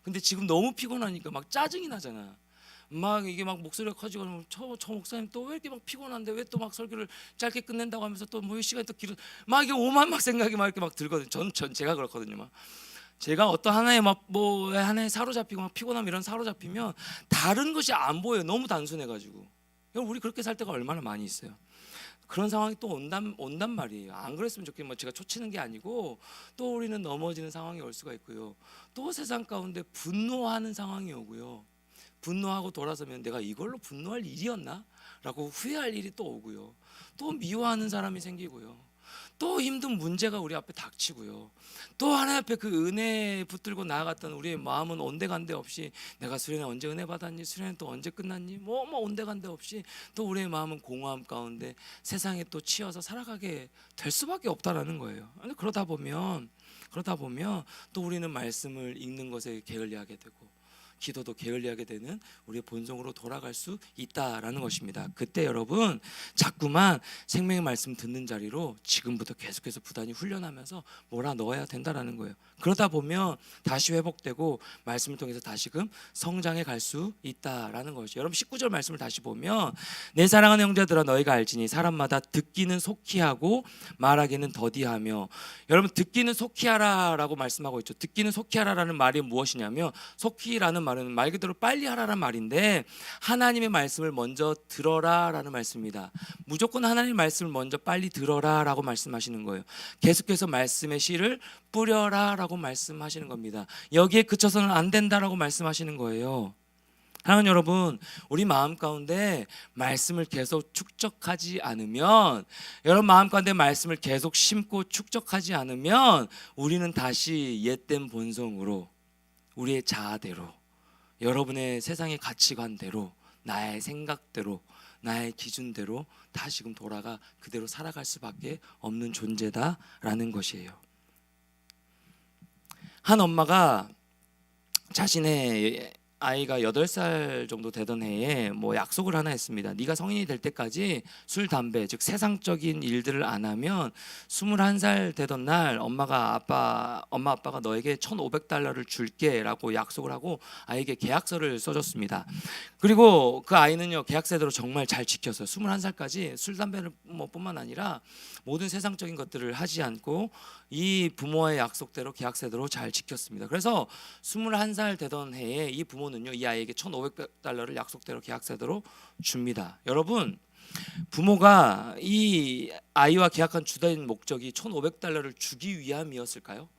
근데 지금 너무 피곤하니까 막 짜증이 나잖아. 막 이게 막 목소리가 커지고 저 목사님 또 왜 이렇게 막 피곤한데 왜 또 막 설교를 짧게 끝낸다고 하면서 또 뭐 시간이 또 길어 막 이게 오만 막 생각이 막 이렇게 막 들거든요. 전 제가 그렇거든요. 막 제가 어떤 하나에 막 뭐 하나에 사로잡히고 막 피곤함 이런 사로잡히면 다른 것이 안 보여요. 너무 단순해가지고. 우리 그렇게 살 때가 얼마나 많이 있어요. 그런 상황이 또 온단 말이에요. 안 그랬으면 좋겠지만 뭐 제가 초치는 게 아니고 또 우리는 넘어지는 상황이 올 수가 있고요. 또 세상 가운데 분노하는 상황이 오고요. 분노하고 돌아서면 내가 이걸로 분노할 일이었나? 라고 후회할 일이 또 오고요. 또 미워하는 사람이 생기고요. 또 힘든 문제가 우리 앞에 닥치고요. 또 하나님 앞에 그 은혜 붙들고 나아갔던 우리의 마음은 온데간데 없이 내가 수련회 언제 은혜 받았니? 수련회 또 언제 끝났니? 뭐 온데간데 없이 또 우리의 마음은 공허함 가운데 세상에 또 치여서 살아가게 될 수밖에 없다라는 거예요. 그러다 보면 또 우리는 말씀을 읽는 것에 게을리하게 되고 기도도 게을리하게 되는 우리의 본성으로 돌아갈 수 있다라는 것입니다. 그때 여러분 자꾸만 생명의 말씀 듣는 자리로 지금부터 계속해서 부단히 훈련하면서 몰아 넣어야 된다라는 거예요. 그러다 보면 다시 회복되고 말씀을 통해서 다시금 성장해 갈 수 있다라는 것이죠. 여러분 19절 말씀을 다시 보면 내 사랑하는 형제들아 너희가 알지니 사람마다 듣기는 속히 하고 말하기는 더디하며 여러분 듣기는 속히 하라라고 말씀하고 있죠. 듣기는 속히 하라라는 말이 무엇이냐면 속히라는 말은 말 그대로 빨리 하라는 말인데 하나님의 말씀을 먼저 들어라라는 말씀입니다. 무조건 하나님의 말씀을 먼저 빨리 들어라라고 말씀하시는 거예요. 계속해서 말씀의 씨를 뿌려라라고 말씀하시는 겁니다. 여기에 그쳐서는 안 된다라고 말씀하시는 거예요. 사랑하는 여러분, 우리 마음 가운데 말씀을 계속 축적하지 않으면 여러분 마음 가운데 말씀을 계속 심고 축적하지 않으면 우리는 다시 옛된 본성으로 우리의 자아대로 여러분의 세상의 가치관대로 나의 생각대로 나의 기준대로 다시금 돌아가 그대로 살아갈 수밖에 없는 존재다라는 것이에요. 한 엄마가 자신의 아이가 8살 정도 되던 해에 뭐 약속을 하나 했습니다. 네가 성인이 될 때까지 술, 담배, 즉 세상적인 일들을 안 하면 21살 되던 날 엄마 아빠가 너에게 $1,500를 줄게라고 약속을 하고 아이에게 계약서를 써줬습니다. 그리고 그 아이는요 계약서대로 정말 잘 지켰어요. 21살까지 술, 담배를 뿐만 아니라 모든 세상적인 것들을 하지 않고 이 부모와의 약속대로 계약서대로 잘 지켰습니다. 그래서 21살 되던 해에 이 부모는요 이 아이에게 $1,500를 약속대로 계약서대로 줍니다. 여러분, 부모가 이 아이와 계약한 주된 목적이 $1,500를 주기 위함이었을까요?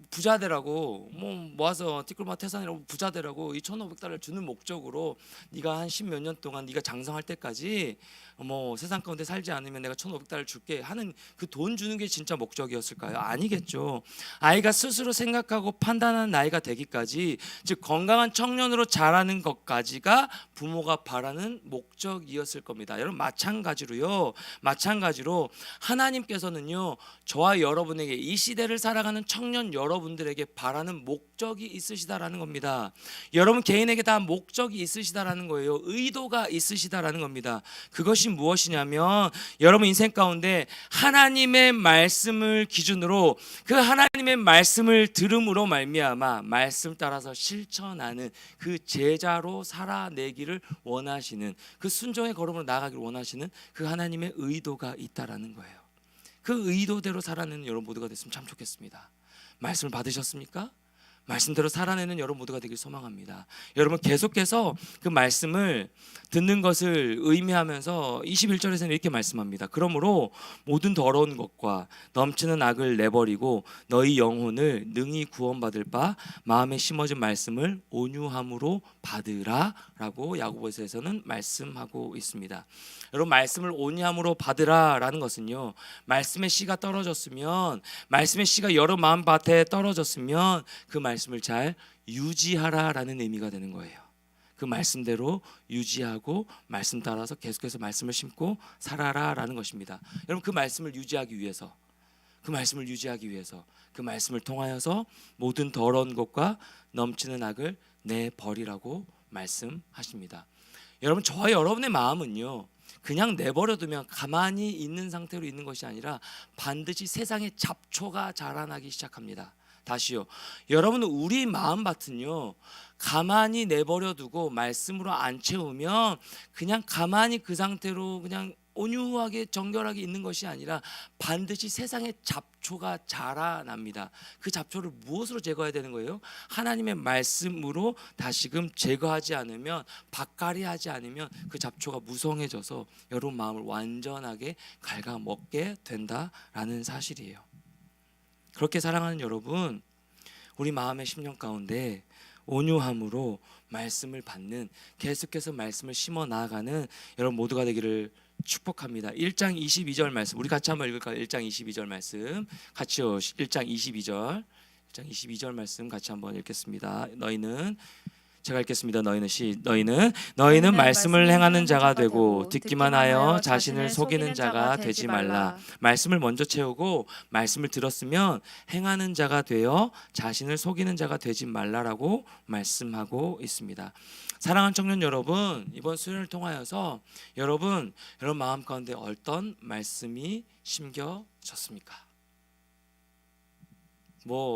부자 되라고 모아서 티끌모아 태산이라고 부자 되라고 이 $1,500를 주는 목적으로 네가 한 10몇 년 동안 네가 장성할 때까지 세상 가운데 살지 않으면 내가 $1,500를 줄게 하는 그 돈 주는 게 진짜 목적이었을까요? 아니겠죠. 아이가 스스로 생각하고 판단하는 나이가 되기까지, 즉 건강한 청년으로 자라는 것까지가 부모가 바라는 목적이었을 겁니다. 여러분, 마찬가지로 하나님께서는요 저와 여러분에게, 이 시대를 살아가는 청년 여러분들에게 바라는 목적이 있으시다라는 겁니다. 여러분 개인에게 다 목적이 있으시다라는 거예요. 의도가 있으시다라는 겁니다. 그것이 무엇이냐면 여러분 인생 가운데 하나님의 말씀을 기준으로 그 하나님의 말씀을 들음으로 말미암아 말씀 따라서 실천하는 그 제자로 살아내기를 원하시는, 그 순종의 걸음으로 나아가기를 원하시는 그 하나님의 의도가 있다라는 거예요. 그 의도대로 살아내는 여러분 모두가 됐으면 참 좋겠습니다. 말씀을 받으셨습니까? 말씀대로 살아내는 여러분 모두가 되길 소망합니다. 여러분 계속해서 그 말씀을 듣는 것을 의미하면서 21절에서는 이렇게 말씀합니다. 그러므로 모든 더러운 것과 넘치는 악을 내버리고 너희 영혼을 능히 구원받을 바 마음에 심어진 말씀을 온유함으로 받으라 라고 야고보서에서는 말씀하고 있습니다. 여러분, 말씀을 온유함으로 받으라 라는 것은요, 말씀의 씨가 떨어졌으면, 말씀의 씨가 여러 마음밭에 떨어졌으면 그 말씀을 잘 유지하라 라는 의미가 되는 거예요. 그 말씀대로 유지하고 말씀 따라서 계속해서 말씀을 심고 살아라 라는 것입니다. 여러분, 그 말씀을 유지하기 위해서, 그 말씀을 통하여서 모든 더러운 것과 넘치는 악을 내버리라고 말씀하십니다. 여러분, 저와 여러분의 마음은요 그냥 내버려두면 가만히 있는 상태로 있는 것이 아니라 반드시 세상에 잡초가 자라나기 시작합니다. 다시요, 여러분은 우리 마음밭은요 가만히 내버려두고 말씀으로 안 채우면 그냥 가만히 그 상태로 그냥 온유하게 정결하게 있는 것이 아니라 반드시 세상에 잡초가 자라납니다. 그 잡초를 무엇으로 제거해야 되는 거예요? 하나님의 말씀으로 다시금 제거하지 않으면, 밭갈이하지 않으면 그 잡초가 무성해져서 여러분 마음을 완전하게 갉아먹게 된다라는 사실이에요. 그렇게 사랑하는 여러분, 우리 마음의 심령 가운데 온유함으로 말씀을 받는, 계속해서 말씀을 심어 나아가는 여러분 모두가 되기를 축복합니다. 1장 22절 말씀 우리 같이 한번 읽을까요? 1장 22절 말씀 같이요. 1장 22절 말씀 같이 한번 읽겠습니다. 제가 읽겠습니다. 너희는 말씀을 행하는 자가 되고 듣기만 하여 자신을 속이는 자가 되지 말라. 말씀을 먼저 채우고 말씀을 들었으면 행하는 자가 되어 자신을 속이는 자가 되지 말라라고 말씀하고 있습니다. 사랑하는 청년 여러분, 이번 수련을 통하여서 여러분 마음 가운데 어떤 말씀이 심겨졌습니까?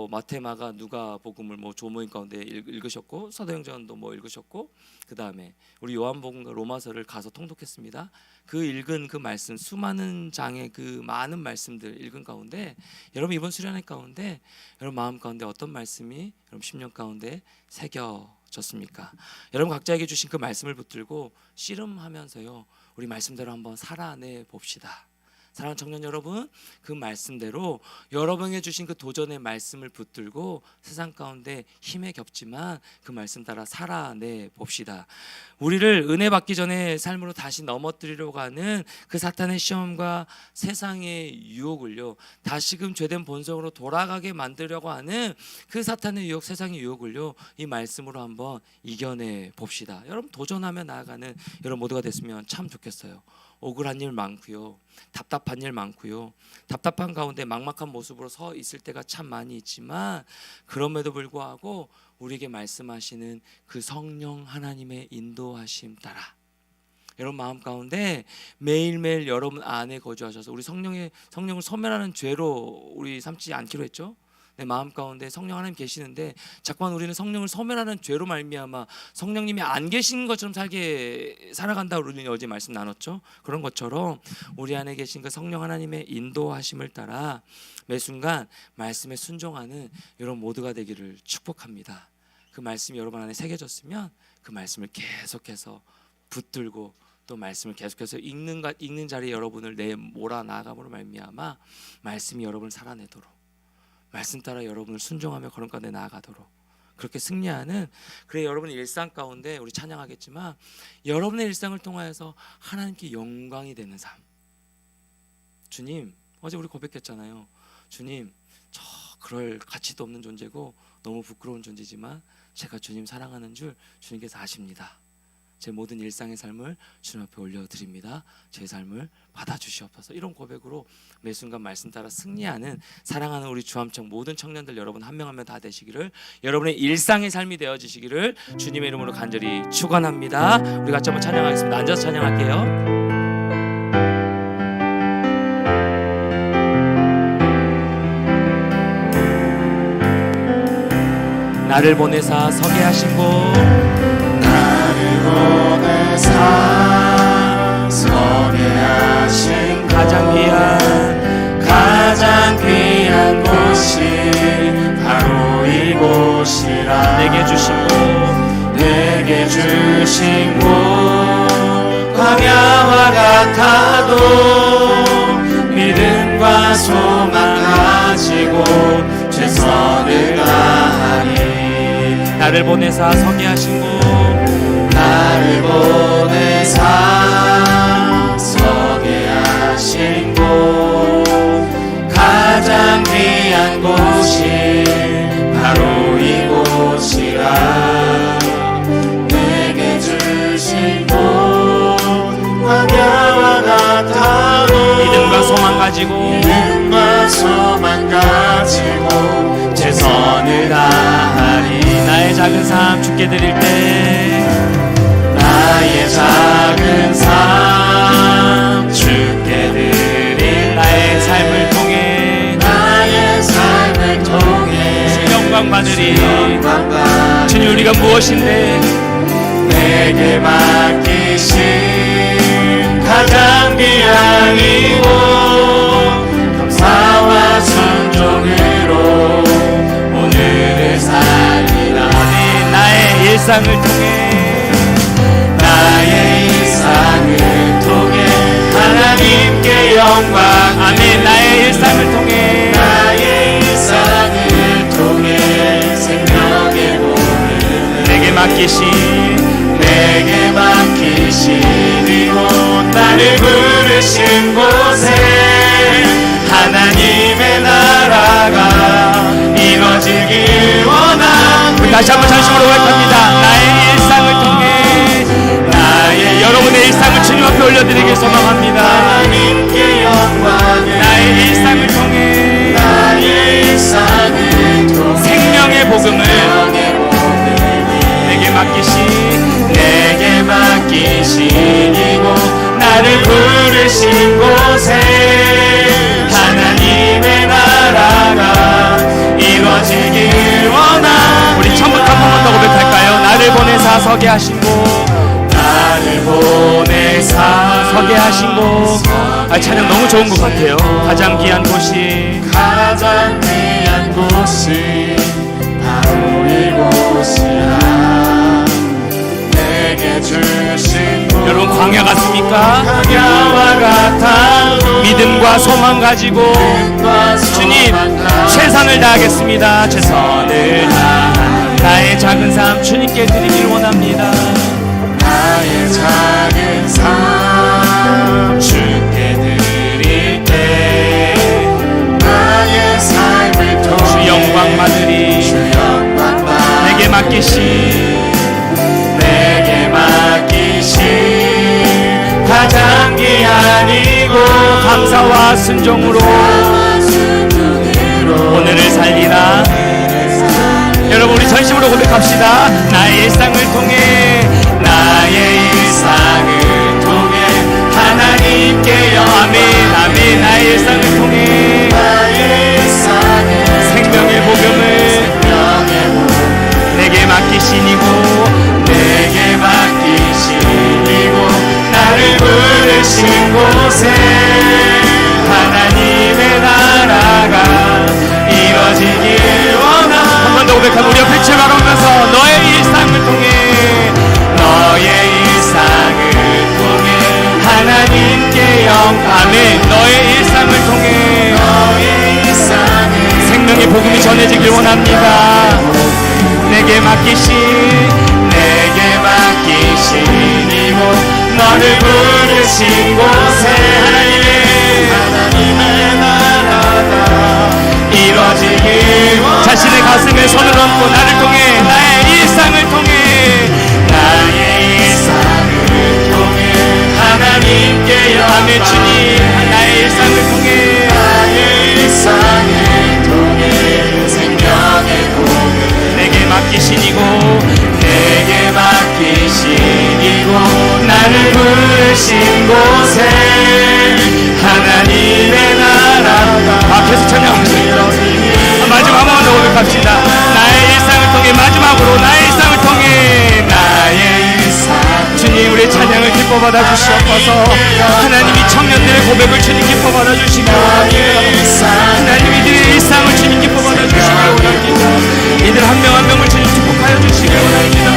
마태, 마가, 누가 복음을 조모임 가운데 읽으셨고, 사도행전도 읽으셨고, 그 다음에 우리 요한복음과 로마서를 가서 통독했습니다. 그 읽은 그 말씀, 수많은 장의 그 많은 말씀들 읽은 가운데 여러분 이번 수련회 가운데 여러분 마음 가운데 어떤 말씀이 여러분 심령 가운데 새겨졌습니까? 여러분 각자에게 주신 그 말씀을 붙들고 씨름하면서요 우리 말씀대로 한번 살아내 봅시다. 사랑하는 청년 여러분, 그 말씀대로 여러분에게 주신 그 도전의 말씀을 붙들고 세상 가운데 힘에 겹지만 그 말씀 따라 살아내 봅시다. 우리를 은혜 받기 전에 삶으로 다시 넘어뜨리려고 하는 그 사탄의 시험과 세상의 유혹을요, 다시금 죄된 본성으로 돌아가게 만들려고 하는 그 사탄의 유혹, 세상의 유혹을요, 이 말씀으로 한번 이겨내 봅시다. 여러분 도전하며 나아가는 여러분 모두가 됐으면 참 좋겠어요. 억울한 일 많고요. 답답한 일 많고요. 답답한 가운데 막막한 모습으로 서 있을 때가 참 많이 있지만 그럼에도 불구하고 우리에게 말씀하시는 그 성령 하나님의 인도하심 따라 여러분 마음 가운데 매일매일 여러분 안에 거주하셔서 우리 성령을 소멸하는 죄로 우리 삼지 않기로 했죠. 내 마음 가운데 성령 하나님 계시는데 자꾸만 우리는 성령을 소멸하는 죄로 말미암아 성령님이 안 계신 것처럼 살아간다. 우리는 어제 말씀 나눴죠. 그런 것처럼 우리 안에 계신 그 성령 하나님의 인도하심을 따라 매 순간 말씀에 순종하는 여러분 모두가 되기를 축복합니다. 그 말씀이 여러분 안에 새겨졌으면 그 말씀을 계속해서 붙들고 또 말씀을 계속해서 읽는 자리에 여러분을 몰아 나아감으로 말미암아 말씀이 여러분을 살아내도록 말씀 따라 여러분을 순종하며 걸음 가운데 나아가도록 그렇게 승리하는 그래 여러분의 일상 가운데 우리 찬양하겠지만 여러분의 일상을 통하여서 하나님께 영광이 되는 삶. 주님 어제 우리 고백했잖아요. 주님 저 그럴 가치도 없는 존재고 너무 부끄러운 존재지만 제가 주님 사랑하는 줄 주님께서 아십니다. 제 모든 일상의 삶을 주님 앞에 올려드립니다. 제 삶을 받아주시옵소서. 이런 고백으로 매 순간 말씀 따라 승리하는 사랑하는 우리 주암청 모든 청년들 여러분 한 명 한 명 다 되시기를 여러분의 일상의 삶이 되어지시기를 주님의 이름으로 간절히 축원합니다. 우리 같이 한번 찬양하겠습니다. 앉아서 찬양할게요. 나를 보내사 서게 하신 곳 보내사 서게 하신 가장 귀한 곳이 바로 이곳이라 내게 주신 곳 광야와 같아도 믿음과 소망 가지고 최선을 다하니 나를 보내사 서게 하신 곳 나를 보내사 서게 하신 곳 가장 귀한 곳이 바로 이곳이라 내게 주신 곳 광야와 같아도 믿음과 소망 가지고 최선을 다하니 나의 작은 삶 주께 드릴 때 나의 작은 삶 주께 드릴 나의 삶을 통해 주 영광 받으리 주님 우리가 무엇인데 내게 맡기신 가장 귀한 이곳 감사와 순종으로 오늘을 살리라 나의 일상을 통해 나의 일상을 통해 하나님께 영광 아멘 나의 일상을 통해 나의 일상을 통해 생명의 복을 내게 맡기신 이곳 나를 부르신 곳에 하나님의 나라가 이루어지길 원합니다. 다시 한번 전심으로 고백합니다. 나의 일상을 통해 여러분의 일상을 주님 앞에 올려드리길 소망합니다. 하나님께 영광을 나의 일상을 통해 생명의 복음을 내게 맡기신 이곳 나를 부르신 곳에 하나님의 나라가 이루어지길 원합니다. 우리 처음부터 한 번만 더 고백할까요? 나를 보내사 서게 하신 곳 나를 보내사 서게 하신 곳 찬양 너무 좋은 것 같아요. 가장 귀한 곳이 바로 이곳이라 내게 주신 곳 여러분 광야 같습니까? 광야와 같아 믿음과 소망 가지고 주님 최선을 다하겠습니다. 최선을 나의 작은 삶 주님께 드리길 원합니다. 나의 작은 삶 주께 드릴 때 나의 삶을 통해 주 영광 받으리 내게 맡기신 가장 귀한 순종으로 오늘을 살리라. 여러분 우리 전심으로 고백합시다. 나의 일상을 통해 하나님께요. 아멘 아멘. 나의 일상을 통해 생명의 복음을 내게 맡기시니고 나를 부르신 곳에 하나님의 나라가 이뤄지길 원하. 한 번 더 고백하고 우리 옆에 바라보면서 너의 일상을 통해 하나님께 아멘. 너의 일상을 통해 생명의 복음이 전해지길 원합니다. 내게 맡기신 이곳 너를 부르신 곳에 하나님의 나라가 이뤄지길 원합니다. 자신의 가슴에 손을 얹고 나를 통해 나의 일상을 통해 하나님께요. 아멘. 주님 나의 일상을 통해 생명의 복음 내게 맡기시니고 나를 부르신 곳에 하나님의 나라가 계속 찬양하시죠. 마지막 한 번 더 고백합시다. 나의 일상을 통해 마지막으로 나의 일상을 통해 주님 우리의 찬양을 기뻐 받아주시옵소서. 하나님이 청년들의 고백을 주님 기뻐 받아주시고 하나님 이들의 일상을 주님 기뻐 받아주시기 원합니다. 이들 한 명 한 명을 주님 축복하여 주시기 원합니다.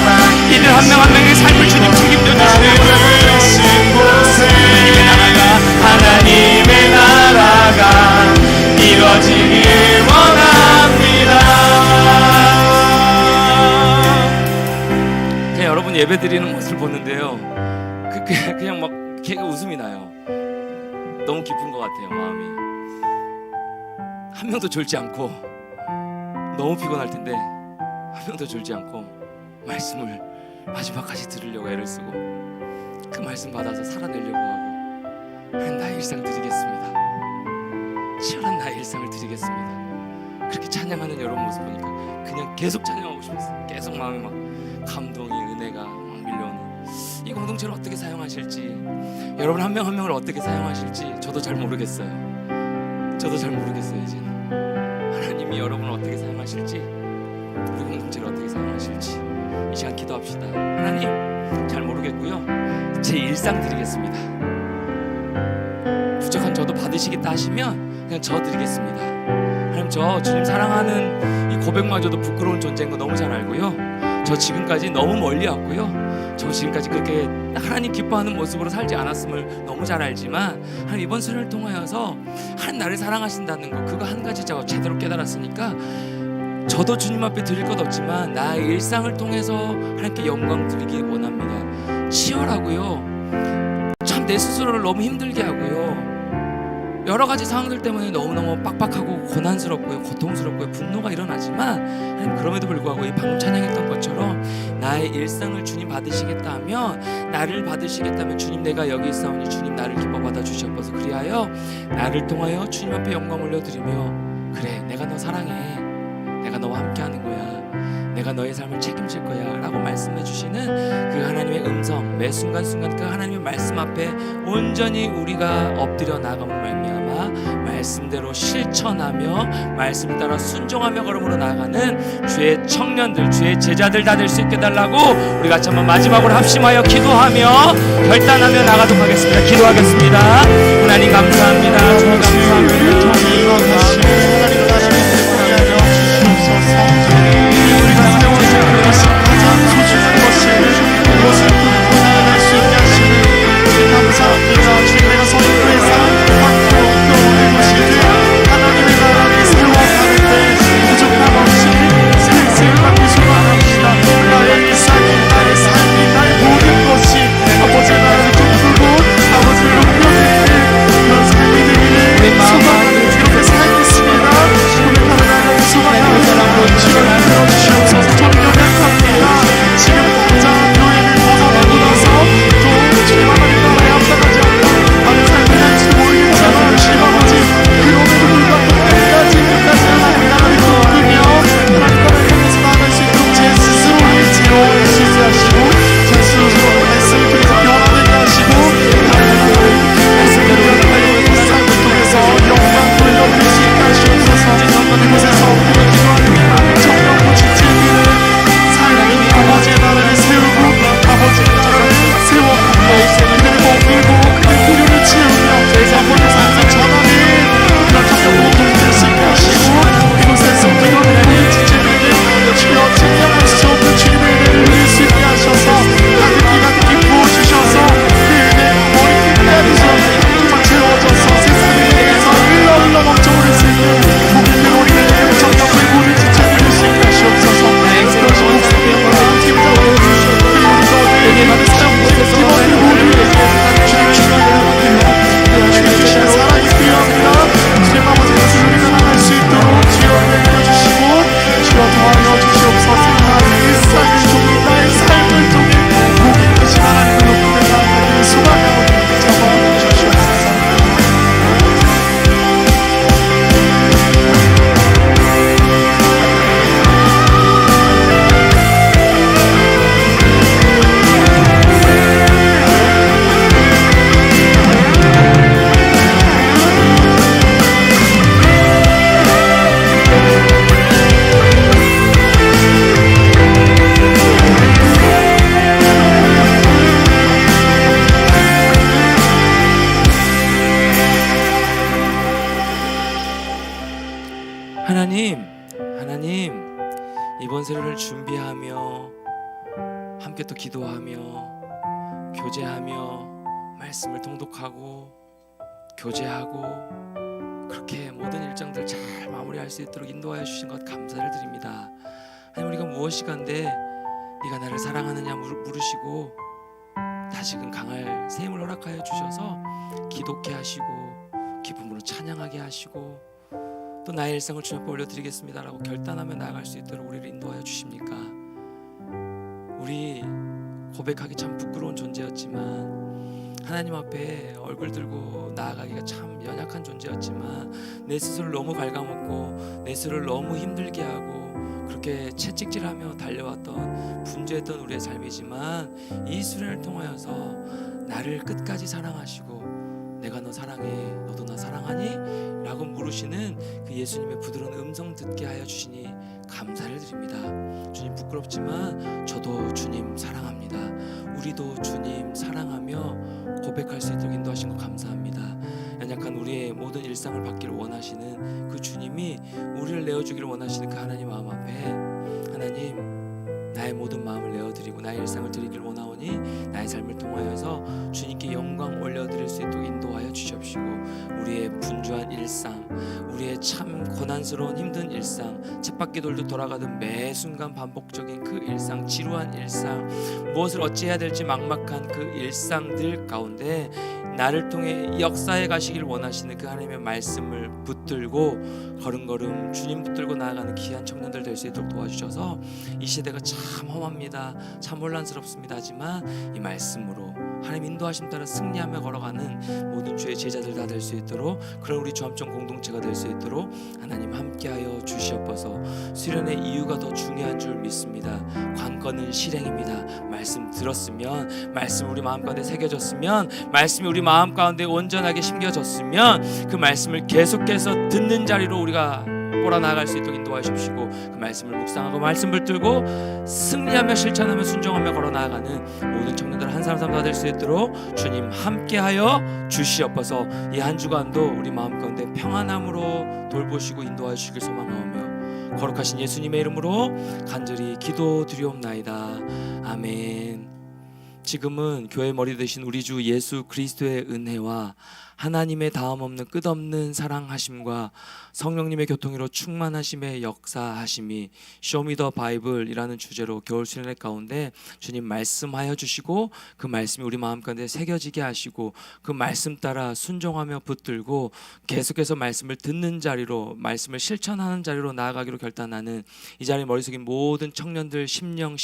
이들 한 명 한 명의 삶을 주님 책임져 주시기 원합니다. 하나님의 나라가 이루어지길 원합니다. 그냥 여러분 예배 드리는 모습을 보는데요, 그냥 막 걔가 웃음이 나요. 너무 기쁜 것 같아요. 마음이 한 명도 졸지 않고, 너무 피곤할 텐데 한 명도 졸지 않고 말씀을 마지막까지 들으려고 애를 쓰고 그 말씀 받아서 살아내려고 하고 나의 일상 드리겠습니다. 치열한 나의 일상을 드리겠습니다. 그렇게 찬양하는 여러분 모습 보니까 그냥 계속 찬양하고 싶었어요. 계속 마음이 막 감동이, 은혜가 막 밀려오는 이 공동체를 어떻게 사용하실지, 여러분 한 명 한 명을 어떻게 사용하실지 저도 잘 모르겠어요. 이제는 하나님이 여러분을 어떻게 사용하실지, 우리 공동체를 어떻게 사용하실지 이 시간 기도합시다. 하나님 잘 모르겠고요, 제 일상 드리겠습니다. 부족한 저도 받으시겠다 하시면 그냥 저 드리겠습니다. 하나님 저 주님 사랑하는 이 고백마저도 부끄러운 존재인 거 너무 잘 알고요, 저 지금까지 너무 멀리 왔고요, 저 지금까지 그렇게 하나님 기뻐하는 모습으로 살지 않았음을 너무 잘 알지만 하나님 이번 수련을 통하여서 하나님 나를 사랑하신다는 거, 그거 한 가지 제가 제대로 깨달았으니까 저도 주님 앞에 드릴 것 없지만 나의 일상을 통해서 하나님께 영광 드리기 원합니다. 치열하고요, 참 내 스스로를 너무 힘들게 하고요, 여러 가지 상황들 때문에 너무너무 빡빡하고 고난스럽고요, 고통스럽고요, 분노가 일어나지만 하나님 그럼에도 불구하고 이 방금 찬양했던 것처럼 나의 일상을 주님 받으시겠다 하면, 나를 받으시겠다면 주님 내가 여기 있사오니 주님 나를 기뻐 받아 주시옵소서. 그리하여 나를 통하여 주님 앞에 영광 올려드리며, 그래 내가 너 사랑해, 내가 너와 함께하는 거야, 내가 너의 삶을 책임질 거야 라고 말씀해 주시는 그 하나님의 음성, 매 순간순간 그 하나님의 말씀 앞에 온전히 우리가 엎드려 나감을 말미암아 말씀대로 실천하며 말씀 따라 순종하며 걸음으로 나아가는 주의 청년들, 주의 제자들 다 될 수 있게 달라고 우리 같이 한번 마지막으로 합심하여 기도하며 결단하며 나가도록 하겠습니다. 기도하겠습니다. 하나님 감사합니다. 주님 감사합니다. 감사합니다. 주님 내가 선교의 삶 확고 교회의 것이지 하나님의 나라를 세워가는데 부족함 없이 생생을 받고 소망합니다. 나의 일상이, 나의 삶이, 나의 모든 것이 아버지 나를 기쁘고 아버지를 높여드리는 그런 삶이 되기를 소망합니다. 하나님 이번 세례를 준비하며 함께 또 기도하며 교제하며 말씀을 통독하고 교제하고 그렇게 모든 일정들 잘 마무리할 수 있도록 인도하여 주신 것 감사를 드립니다. 하나님, 우리가 무엇이간데 네가 나를 사랑하느냐 물으시고 다시금 강할 샘을 허락하여 주셔서 기독케 하시고 기쁨으로 찬양하게 하시고 또 나의 일상을 주님 앞에 올려드리겠습니다라고 결단하며 나아갈 수 있도록 우리를 인도하여 주십니까? 우리 고백하기 참 부끄러운 존재였지만 하나님 앞에 얼굴 들고 나아가기가 참 연약한 존재였지만 내 스스로를 너무 갉아먹고 내 스스로를 너무 힘들게 하고 그렇게 채찍질하며 달려왔던 분주했던 우리의 삶이지만 이 수련을 통하여서 나를 끝까지 사랑하시고 내가 너 사랑해 너도 나 사랑하니? 라고 물으시는 그 예수님의 부드러운 음성 듣게 하여 주시니 감사를 드립니다. 주님, 부끄럽지만 저도 주님 사랑합니다. 우리도 주님 사랑하며 고백할 수 있도록 인도하신 것 감사합니다. 연약한 우리의 모든 일상을 받기를 원하시는 그 주님이 우리를 내어주기를 원하시는 그 하나님 마음 앞에 하나님 나의 모든 마음을 내어드리고 나의 일상을 드리기를 원하오니 나의 삶을 통하여서 주님께 영광 올려드릴 수 있도록 인도하여 주시옵시고 우리의 분주한 일상, 우리의 참 고난스러운 힘든 일상, 쳇바퀴 돌듯 돌아가던 매 순간 반복적인 그 일상, 지루한 일상, 무엇을 어찌해야 될지 막막한 그 일상들 가운데 나를 통해 역사해 가시길 원하시는 그 하나님의 말씀을 붙들고 걸음걸음 주님 붙들고 나아가는 귀한 청년들 될 수 있도록 도와주셔서 이 시대가 참 험합니다. 참 혼란스럽습니다. 하지만 이 말씀으로 하나님 인도하심 따라 승리하며 걸어가는 모든 주의 제자들 다 될 수 있도록 그런 우리 주함청 공동체가 될 수 있도록 하나님 함께하여 주시옵소서. 수련의 이유가 더 중요한 줄 믿습니다. 관건은 실행입니다. 말씀 들었으면 말씀 우리 마음 가운데 새겨졌으면 말씀이 우리 마음 가운데 온전하게 심겨졌으면 그 말씀을 계속해서 듣는 자리로 우리가 몰아나갈 수 있도록 인도하여 주시고 그 말씀을 묵상하고 말씀 붙들고 승리하며 실천하며 순종하며 걸어나가는 모든 청년들 한 사람 다 될 수 있도록 주님 함께하여 주시옵소서. 이 한 주간도 우리 마음 가운데 평안함으로 돌보시고 인도하여 주시길 소망하오며 거룩하신 예수님의 이름으로 간절히 기도드리옵나이다. 아멘. 지금은 교회 머리 되신 우리 주 예수 그리스도의 은혜와 하나님의 다음없는 끝없는 사랑하심과 성령님의 교통으로 충만하심의 역사하심이 쇼미더 바이블이라는 주제로 겨울 수련회 가운데 주님 말씀하여 주시고 그 말씀이 우리 마음 가운데 새겨지게 하시고 그 말씀 따라 순종하며 붙들고 계속해서 말씀을 듣는 자리로 말씀을 실천하는 자리로 나아가기로 결단하는 이 자리 머릿속에 모든 청년들 심령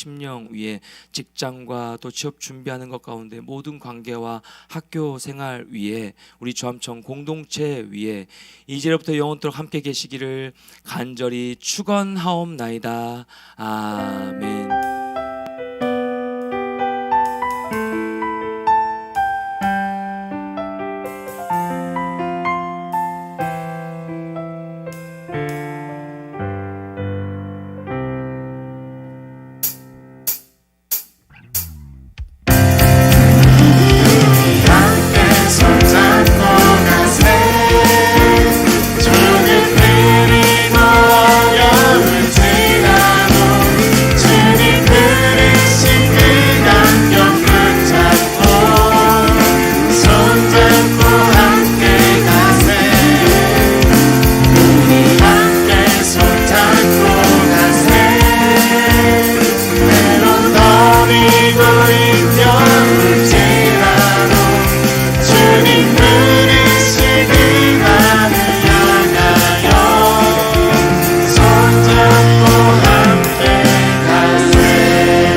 위에 직장과 또 취업 준비하는 것 가운데 모든 관계와 학교 생활 위에 우리 주함청 공동체 위에 이제부터 영원토록 함께 계시기를 간절히 축원하옵나이다. 아멘.